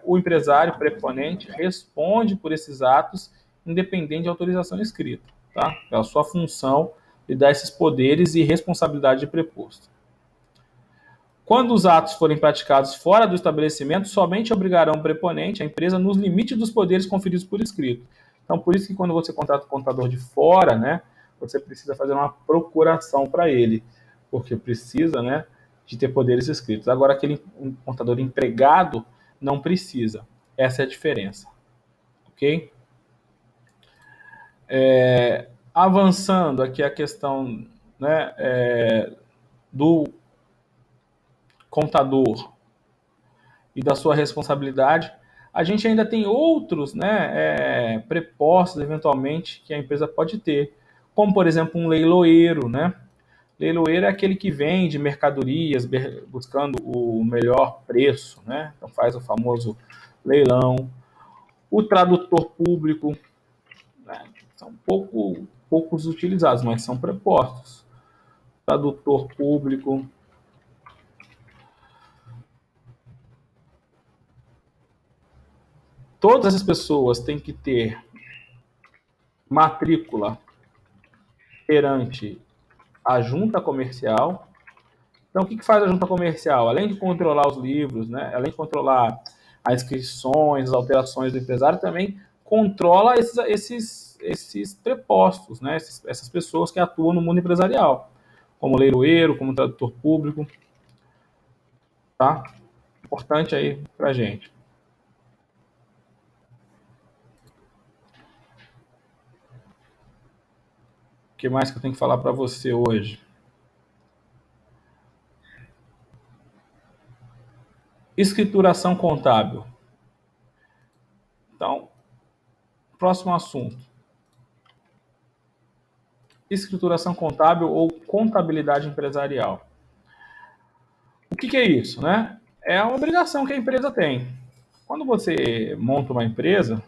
o empresário preponente responde por esses atos, independente de autorização escrita. Tá? É a sua função de dar esses poderes e responsabilidade de preposto. Quando os atos forem praticados fora do estabelecimento, somente obrigarão o preponente, a empresa, nos limites dos poderes conferidos por escrito. Então, por isso que quando você contrata o contador de fora, né, você precisa fazer uma procuração para ele, porque precisa, né, de ter poderes escritos. Agora, aquele contador empregado não precisa. Essa é a diferença. Ok? Avançando aqui a questão, né, do contador e da sua responsabilidade, a gente ainda tem outros, né, prepostos, eventualmente, que a empresa pode ter, como, por exemplo, um leiloeiro, né? Leiloeiro é aquele que vende mercadorias buscando o melhor preço, né? Então faz o famoso leilão. O tradutor público, né? São poucos utilizados, mas são prepostos. Tradutor público. Todas essas pessoas têm que ter matrícula perante a junta comercial. Então, o que faz a junta comercial? Além de controlar os livros, né, além de controlar as inscrições, as alterações do empresário, também controla esses prepostos, né, essas pessoas que atuam no mundo empresarial, como leiloeiro, como tradutor público. Tá? Importante aí para a gente. O que mais que eu tenho que falar para você hoje? Escrituração contábil. Então, próximo assunto. Escrituração contábil ou contabilidade empresarial. O que é isso, né? É uma obrigação que a empresa tem. Quando você monta uma empresa,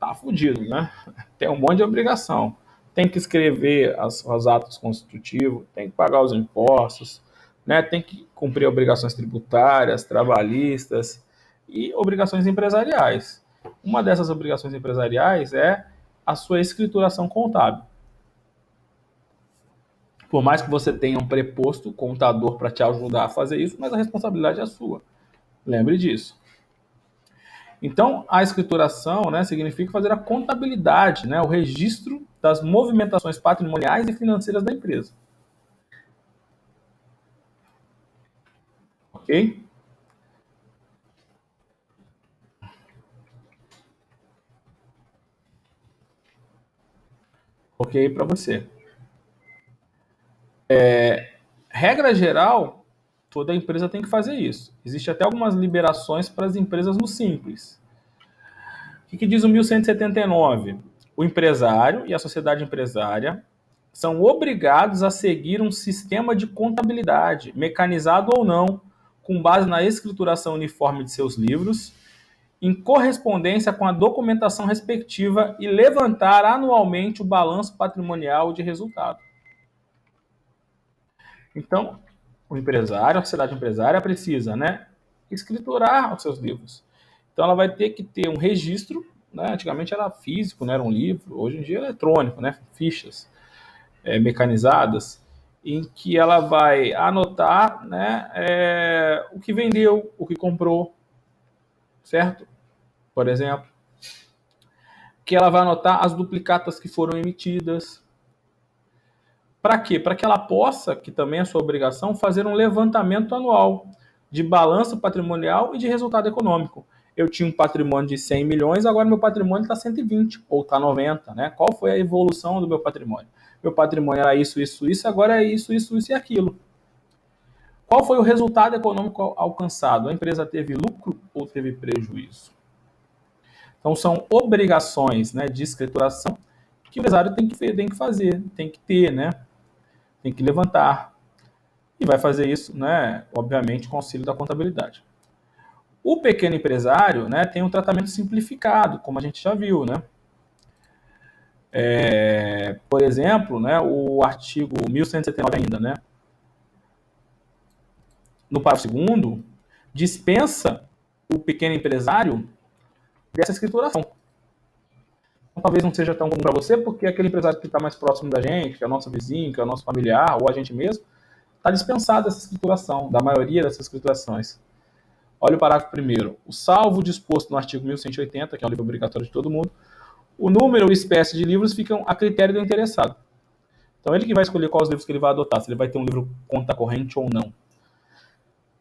tá fudido, né? Tem um monte de obrigação. Tem que escrever os atos constitutivos, tem que pagar os impostos, né? Tem que cumprir obrigações tributárias, trabalhistas e obrigações empresariais. Uma dessas obrigações empresariais é a sua escrituração contábil. Por mais que você tenha um preposto contador para te ajudar a fazer isso, mas a responsabilidade é sua. Lembre disso. Então, a escrituração, né, significa fazer a contabilidade, né, o registro das movimentações patrimoniais e financeiras da empresa. Ok? Ok para você. Regra geral, toda empresa tem que fazer isso. Existe até algumas liberações para as empresas no Simples. O que diz o 1179? O empresário e a sociedade empresária são obrigados a seguir um sistema de contabilidade, mecanizado ou não, com base na escrituração uniforme de seus livros, em correspondência com a documentação respectiva e levantar anualmente o balanço patrimonial de resultado. Então, o empresário, a sociedade empresária precisa, né, escriturar os seus livros. Então, ela vai ter que ter um registro, né, antigamente era físico, né, era um livro, hoje em dia é eletrônico, né, fichas mecanizadas, em que ela vai anotar, né, o que vendeu, o que comprou, certo? Por exemplo, que ela vai anotar as duplicatas que foram emitidas. Para quê? Para que ela possa, que também é sua obrigação, fazer um levantamento anual de balanço patrimonial e de resultado econômico. Eu tinha um patrimônio de 100 milhões, agora meu patrimônio está 120 ou está 90, né? Qual foi a evolução do meu patrimônio? Meu patrimônio era isso, isso, isso, agora é isso, isso, isso e aquilo. Qual foi o resultado econômico alcançado? A empresa teve lucro ou teve prejuízo? Então, são obrigações, né, de escrituração que o empresário tem que fazer, tem que ter, né? Tem que levantar. E vai fazer isso, né, obviamente, com auxílio da contabilidade. O pequeno empresário, né, tem um tratamento simplificado, como a gente já viu, né? Por exemplo, né, o artigo 1179 ainda, né, no parágrafo 2º, dispensa o pequeno empresário dessa escrituração. Então, talvez não seja tão comum para você, porque aquele empresário que está mais próximo da gente, que é o nosso vizinho, que é o nosso familiar, ou a gente mesmo, está dispensado dessa escrituração, da maioria dessas escriturações. Olha o parágrafo 1º. O salvo disposto no artigo 1180, que é um livro obrigatório de todo mundo, o número e espécie de livros ficam a critério do interessado. Então, ele que vai escolher quais livros que ele vai adotar, se ele vai ter um livro conta corrente ou não.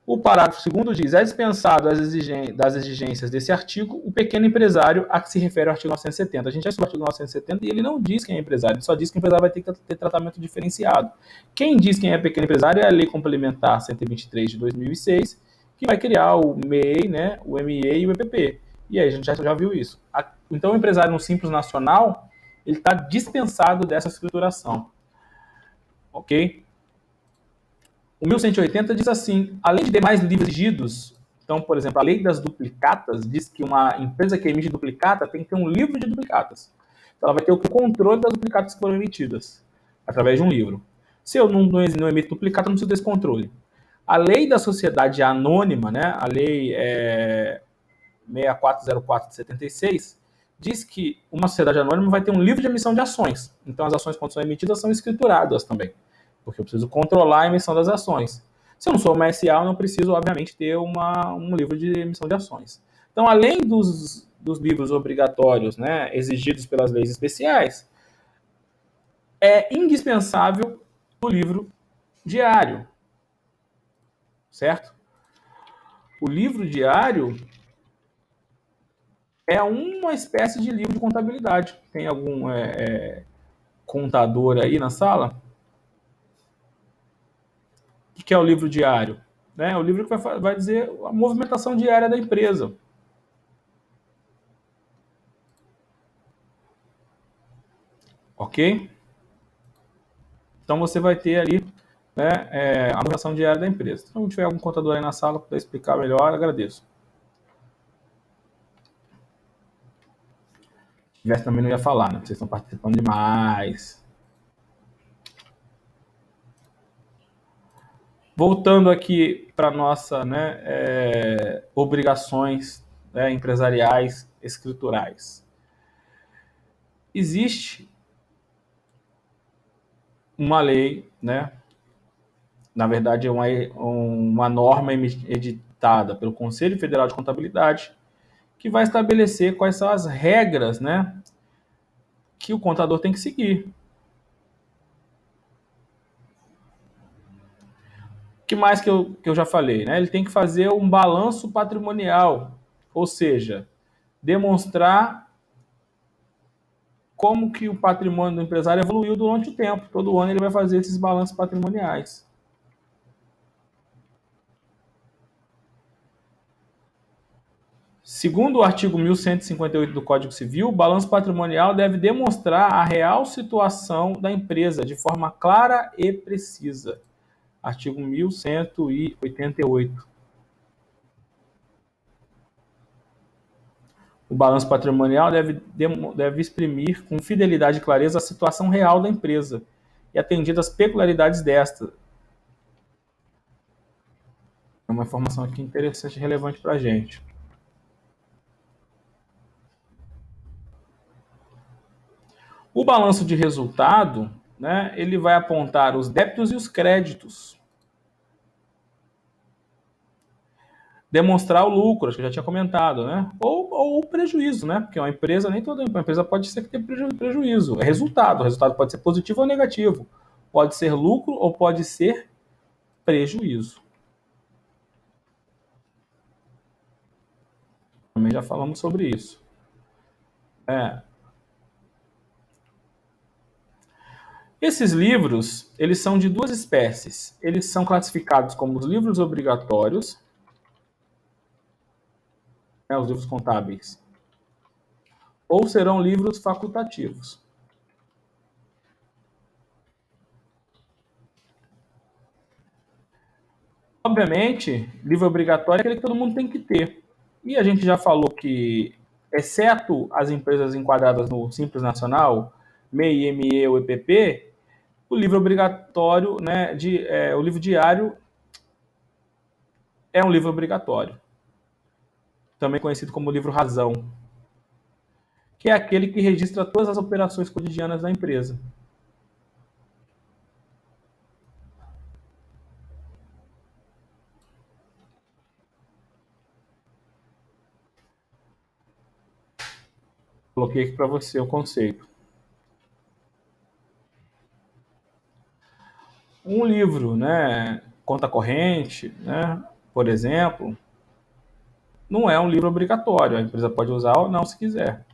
O parágrafo 2º diz: é dispensado das exigências desse artigo o pequeno empresário a que se refere o artigo 970. A gente já estudou o artigo 970 e ele não diz quem é empresário, ele só diz que o empresário vai ter que ter tratamento diferenciado. Quem diz quem é pequeno empresário é a Lei Complementar 123 de 2006, que vai criar o MEI, né, o MEI e o EPP. E aí a gente já viu isso. Então o empresário no Simples Nacional, ele está dispensado dessa escrituração. Ok? O 1180 diz assim: além de demais livros exigidos, então, por exemplo, a lei das duplicatas diz que uma empresa que emite duplicata tem que ter um livro de duplicatas. Então, ela vai ter o controle das duplicatas que foram emitidas, através de um livro. Se eu não emito duplicata, eu não preciso desse controle. A lei da sociedade anônima, né, a lei 6404 de 76, diz que uma sociedade anônima vai ter um livro de emissão de ações. Então, as ações, quando são emitidas, são escrituradas também, porque eu preciso controlar a emissão das ações. Se eu não sou uma SA, eu não preciso, obviamente, ter um livro de emissão de ações. Então, além dos livros obrigatórios, né, exigidos pelas leis especiais, é indispensável o livro diário, certo? O livro diário é uma espécie de livro de contabilidade. Tem algum contador aí na sala? O que é o livro diário? É o livro que vai dizer a movimentação diária da empresa. Ok? Então você vai ter ali, né, a movimentação diária da empresa. Se não tiver algum contador aí na sala para explicar melhor, agradeço. Se tivesse também não ia falar, né? Vocês estão participando demais. Voltando aqui para nossa, né, obrigações, né, empresariais, escriturais. Existe uma lei, né, na verdade é uma norma editada pelo Conselho Federal de Contabilidade, que vai estabelecer quais são as regras, né, que o contador tem que seguir. O que mais que eu já falei? Né? Ele tem que fazer um balanço patrimonial, ou seja, demonstrar como que o patrimônio do empresário evoluiu durante o tempo. Todo ano ele vai fazer esses balanços patrimoniais. Segundo o artigo 1158 do Código Civil, o balanço patrimonial deve demonstrar a real situação da empresa de forma clara e precisa. Artigo 1188. O balanço patrimonial deve exprimir com fidelidade e clareza a situação real da empresa e atendida às peculiaridades desta, É uma informação aqui interessante e relevante para a gente. O balanço de resultado, né, ele vai apontar os débitos e os créditos. Demonstrar o lucro, acho que eu já tinha comentado, né? Ou o prejuízo, né? Porque uma empresa, nem toda empresa pode ser que tenha prejuízo. É resultado. O resultado pode ser positivo ou negativo. Pode ser lucro ou pode ser prejuízo. Também já falamos sobre isso. Esses livros, eles são de duas espécies. Eles são classificados como os livros obrigatórios, né, os livros contábeis, ou serão livros facultativos. Obviamente, livro obrigatório é aquele que todo mundo tem que ter. E a gente já falou que, exceto as empresas enquadradas no Simples Nacional, MEI, ME ou EPP, o livro obrigatório, né, o livro diário é um livro obrigatório, também conhecido como livro razão, que é aquele que registra todas as operações cotidianas da empresa. Coloquei aqui para você o conceito. Um livro, né, conta corrente, né, por exemplo, não é um livro obrigatório. A empresa pode usar ou não se quiser.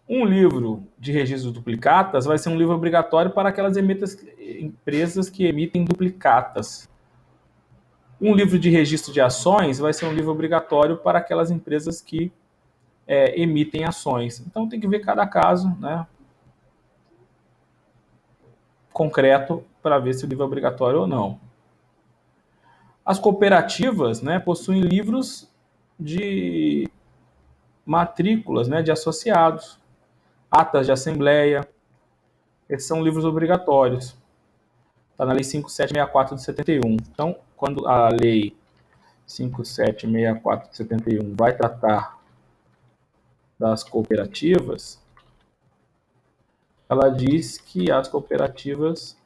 Um livro de registros duplicatas vai ser um livro obrigatório para aquelas empresas que emitem duplicatas. Um livro de registro de ações vai ser um livro obrigatório para aquelas empresas que emitem ações. Então tem que ver cada caso, né, concreto para ver se o livro é obrigatório ou não. As cooperativas, né, possuem livros de matrículas, né, de associados, atas de assembleia. Esses são livros obrigatórios. Está na Lei 5764 de 71. Então, quando a Lei 5764 de 71 vai tratar das cooperativas, ela diz que as cooperativas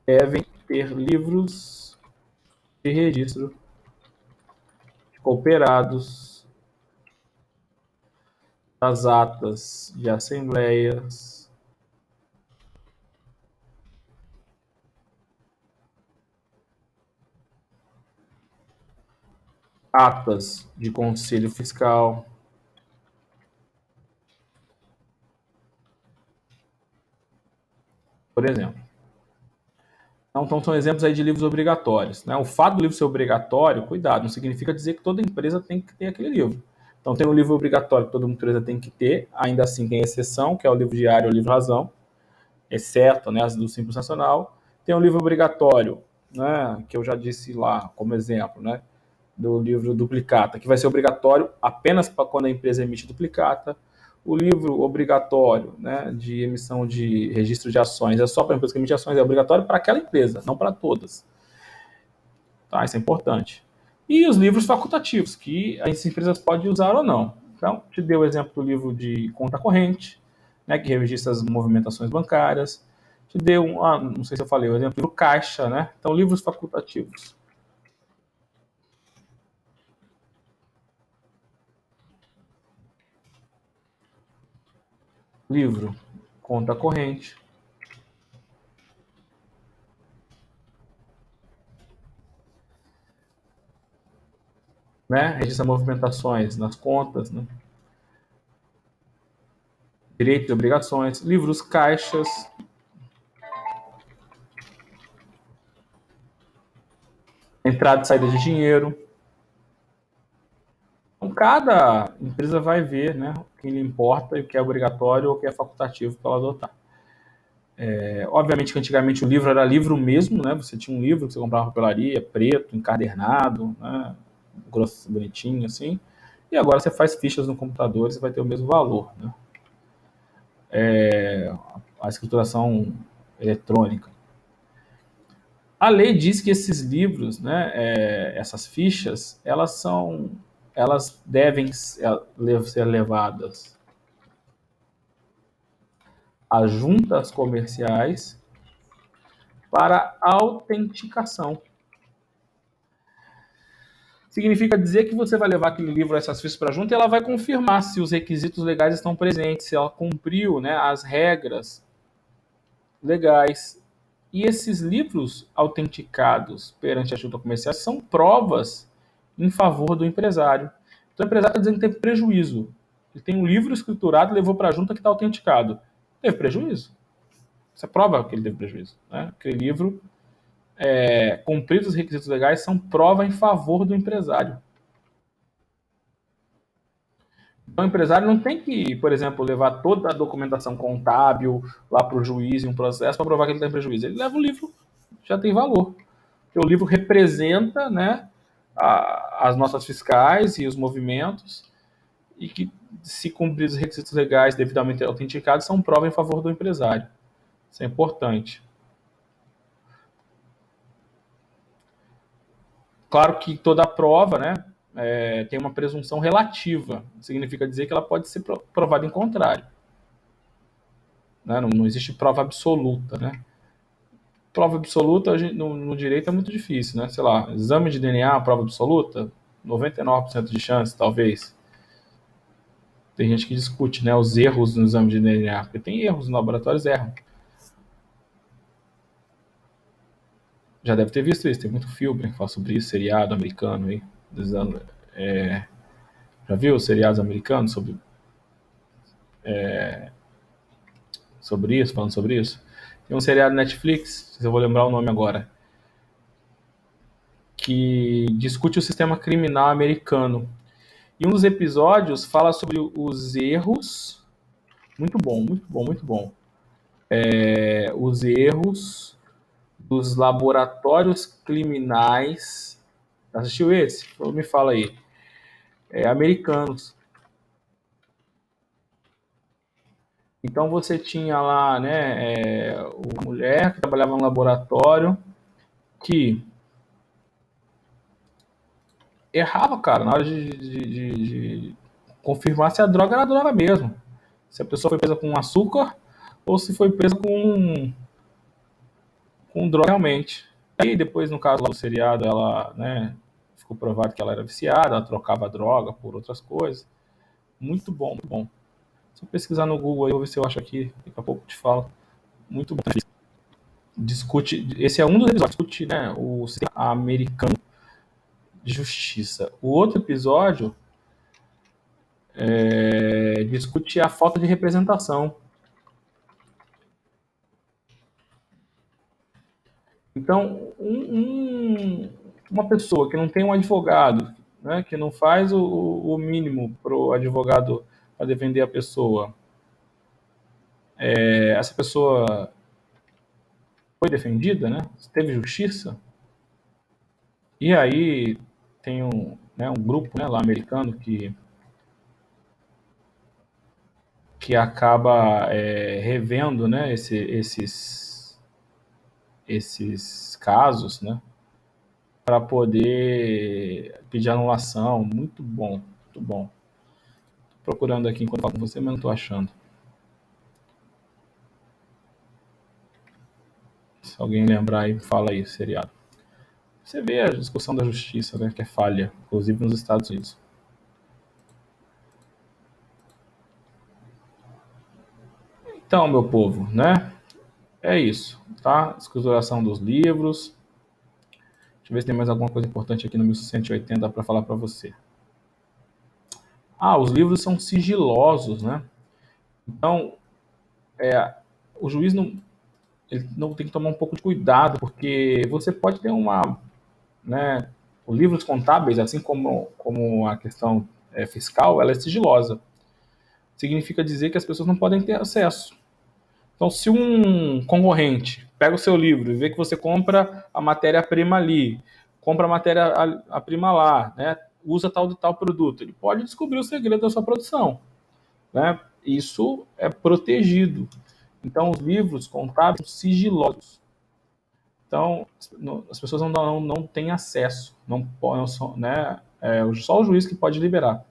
devem ter livros de registro de cooperados, das atas de assembleias, atas de conselho fiscal. Por exemplo. Então, são exemplos aí de livros obrigatórios, né? O fato do livro ser obrigatório, cuidado, não significa dizer que toda empresa tem que ter aquele livro. Então, tem um livro obrigatório que toda empresa tem que ter, ainda assim tem exceção, que é o livro diário ou o livro razão, exceto, né, as do Simples Nacional. Tem um livro obrigatório, né, que eu já disse lá como exemplo, né, do livro duplicata, que vai ser obrigatório apenas para quando a empresa emite duplicata. O livro obrigatório, né, de emissão de registro de ações é só para a empresa que emite ações, é obrigatório para aquela empresa, não para todas. Tá? Isso é importante. E os livros facultativos, que as empresas podem usar ou não. Então, te dei o exemplo do livro de conta corrente, né, que registra as movimentações bancárias. Te dei não sei se eu falei, o exemplo do caixa, né? Então, livros facultativos. Livro, conta corrente. Né? Registra movimentações nas contas, né? Direitos e obrigações, livros caixas, entrada e saída de dinheiro. Então, cada empresa vai ver, né, o que lhe importa e o que é obrigatório ou o que é facultativo para ela adotar. Obviamente que antigamente o livro era livro mesmo, né? Você tinha um livro que você comprava na papelaria, preto, encadernado, né? Grosso, bonitinho, assim. E agora você faz fichas no computador e você vai ter o mesmo valor, né? A escrituração eletrônica. A lei diz que esses livros, né, essas fichas, elas devem ser levadas às juntas comerciais para autenticação. Significa dizer que você vai levar aquele livro, essas fichas para a junta, e ela vai confirmar se os requisitos legais estão presentes, se ela cumpriu, né, as regras legais. E esses livros autenticados perante a junta comercial são provas em favor do empresário. Então o empresário está dizendo que teve prejuízo. Ele tem um livro escriturado e levou para a junta que está autenticado. Teve prejuízo. Isso é prova que ele teve prejuízo. Né? Aquele livro, cumpridos os requisitos legais, são prova em favor do empresário. Então, o empresário não tem que, por exemplo, levar toda a documentação contábil lá para o juiz em um processo para provar que ele tem prejuízo. Ele leva o livro, já tem valor. Porque o livro representa, né, as notas fiscais e os movimentos, e que, se cumprir os requisitos legais devidamente autenticados, são prova em favor do empresário. Isso é importante. Claro que toda prova, né, tem uma presunção relativa. Significa dizer que ela pode ser provada em contrário. Né? Não existe prova absoluta, né? Prova absoluta no direito é muito difícil, né? Sei lá, exame de DNA, prova absoluta, 99% de chance, talvez. Tem gente que discute, né, os erros no exame de DNA, porque tem erros, os laboratórios erram. Já deve ter visto isso, tem muito filme que fala sobre isso, seriado americano aí, já viu os seriados americanos sobre isso, falando sobre isso? Tem um seriado Netflix, se eu vou lembrar o nome agora, que discute o sistema criminal americano. E um dos episódios fala sobre os erros. Muito bom, muito bom, muito bom. Os erros dos laboratórios criminais. Assistiu esse? Me fala aí. Americanos. Então você tinha lá, né, uma mulher que trabalhava no laboratório que errava, cara, na hora de confirmar se a droga era droga mesmo. Se a pessoa foi presa com açúcar ou se foi presa com droga realmente. Aí depois, no caso lá do seriado, ela, né, ficou provado que ela era viciada, ela trocava a droga por outras coisas. Muito bom, muito bom. Se eu pesquisar no Google aí, eu vou ver se eu acho aqui, daqui a pouco eu te falo. Muito bom. Discute, esse é um dos episódios, discute, né, o sistema americano de justiça. O outro episódio discute a falta de representação. Então, uma pessoa que não tem um advogado, né, que não faz o mínimo para o advogado para defender a pessoa, essa pessoa foi defendida, né, teve justiça, e aí tem um grupo, né, lá americano que acaba revendo, né, esses casos, né, para poder pedir anulação. Muito bom, muito bom. Tô procurando aqui enquanto eu falo com você, mas não estou achando. Se alguém lembrar aí, fala aí, seriado. Você vê a discussão da justiça, né, que é falha, inclusive nos Estados Unidos. Então, meu povo, né, é isso, tá? Escrituração dos livros. Deixa eu ver se tem mais alguma coisa importante aqui no 1180 para falar para você. Os livros são sigilosos, né? Então, o juiz ele não tem que tomar um pouco de cuidado, porque você pode ter né, os livros contábeis, assim como a questão fiscal, ela é sigilosa. Significa dizer que as pessoas não podem ter acesso. Então, se um concorrente pega o seu livro e vê que você compra a matéria-prima ali, compra a matéria-prima lá, né, usa tal de tal produto, ele pode descobrir o segredo da sua produção. Né? Isso é protegido. Então, os livros contábeis são sigilosos. Então, as pessoas não têm acesso, não podem, né? Só o juiz que pode liberar.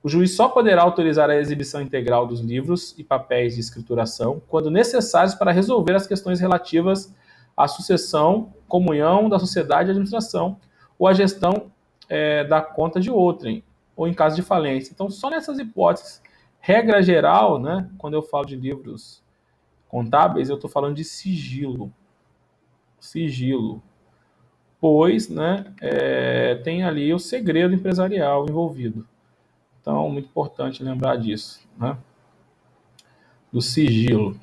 O juiz só poderá autorizar a exibição integral dos livros e papéis de escrituração quando necessários para resolver as questões relativas à sucessão, comunhão da sociedade e administração, ou à gestão da conta de outrem, ou em caso de falência. Então, só nessas hipóteses, regra geral, né, quando eu falo de livros contábeis, eu estou falando de sigilo. Sigilo. Pois, né, tem ali o segredo empresarial envolvido. Então, muito importante lembrar disso, né? Do sigilo.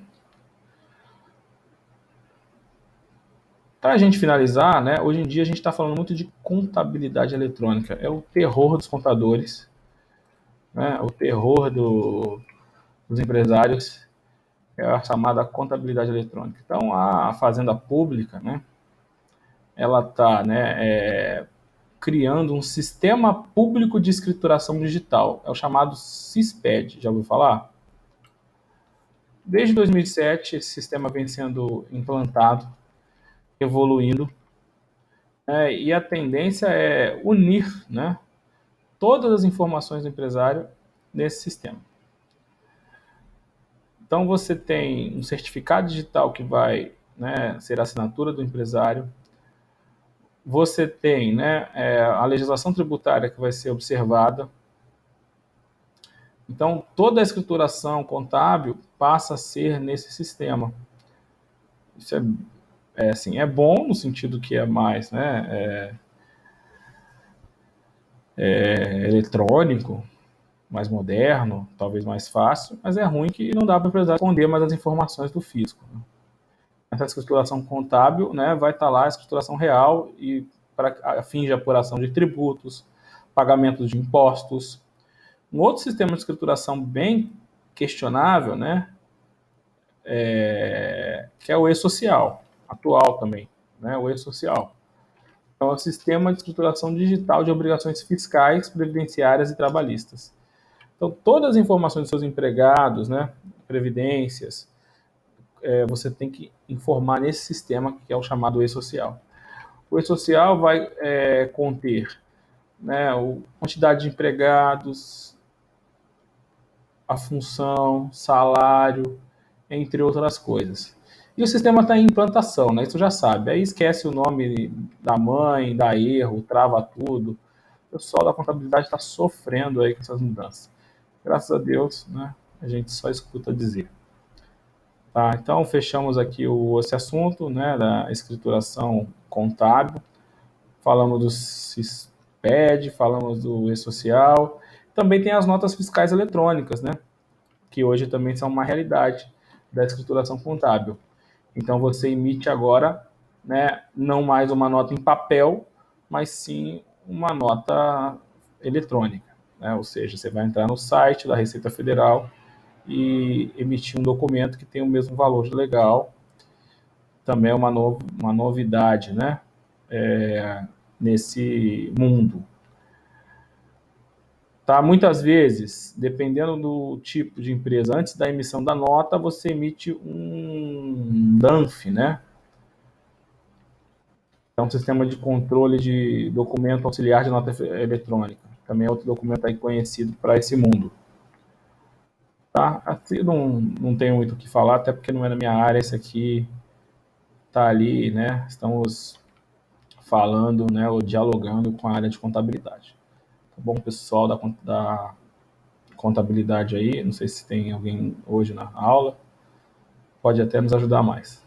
Para a gente finalizar, né, hoje em dia a gente está falando muito de contabilidade eletrônica. É o terror dos contadores, né? O terror dos empresários, é a chamada contabilidade eletrônica. Então, a Fazenda Pública, né, ela está, né, criando um sistema público de escrituração digital. É o chamado SISPED. Já ouviu falar? Desde 2007, esse sistema vem sendo implantado, evoluindo, né, e a tendência é unir, né, todas as informações do empresário nesse sistema. Então, você tem um certificado digital que vai, né, ser a assinatura do empresário. Você tem, né, a legislação tributária que vai ser observada. Então, toda a escrituração contábil passa a ser nesse sistema. Isso assim, é bom no sentido que é mais, né, eletrônico, mais moderno, talvez mais fácil, mas é ruim que não dá para o empresário esconder mais as informações do fisco. Né? Essa escrituração contábil, né, vai estar lá a escrituração real e para fins de apuração de tributos, pagamento de impostos. Um outro sistema de escrituração bem questionável, né, que é o e-social, atual também, né, o e-social. É um sistema de escrituração digital de obrigações fiscais, previdenciárias e trabalhistas. Então, todas as informações dos seus empregados, né, previdências, você tem que informar nesse sistema que é o chamado e-social. O e-social vai conter, né, a quantidade de empregados, a função, salário, entre outras coisas. E o sistema está em implantação, né? Isso já sabe. Aí esquece o nome da mãe, dá erro, trava tudo. O pessoal da contabilidade está sofrendo aí com essas mudanças. Graças a Deus, né? A gente só escuta dizer. Tá, então fechamos aqui esse assunto, né, da escrituração contábil. Falamos do SISPED, falamos do e-social. Também tem as notas fiscais eletrônicas, né? Que hoje também são uma realidade da escrituração contábil. Então você emite agora, né, não mais uma nota em papel, mas sim uma nota eletrônica, né? Ou seja, você vai entrar no site da Receita Federal e emitir um documento que tem o mesmo valor legal. Também é uma novidade, né, nesse mundo. Tá? Muitas vezes, dependendo do tipo de empresa, antes da emissão da nota, você emite um DANF, né? É um sistema de controle de documento auxiliar de nota eletrônica. Também é outro documento aí conhecido para esse mundo. Tá? Assim, não tenho muito o que falar, até porque não é na minha área, esse aqui tá ali, né? Estamos falando, né, ou dialogando com a área de contabilidade. Tá bom, pessoal da contabilidade aí, não sei se tem alguém hoje na aula, pode até nos ajudar mais.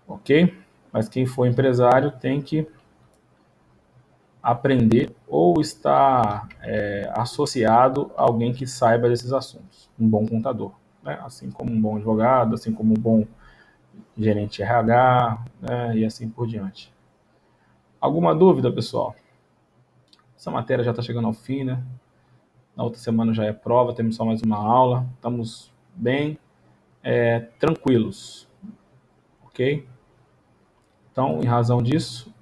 Ok? Mas quem for empresário tem que aprender ou estar associado a alguém que saiba desses assuntos, um bom contador, né? Assim como um bom advogado, assim como um bom gerente de RH, né? E assim por diante. Alguma dúvida, pessoal? Essa matéria já está chegando ao fim, né? Na outra semana já é prova, temos só mais uma aula, estamos bem tranquilos, ok? Então, em razão disso,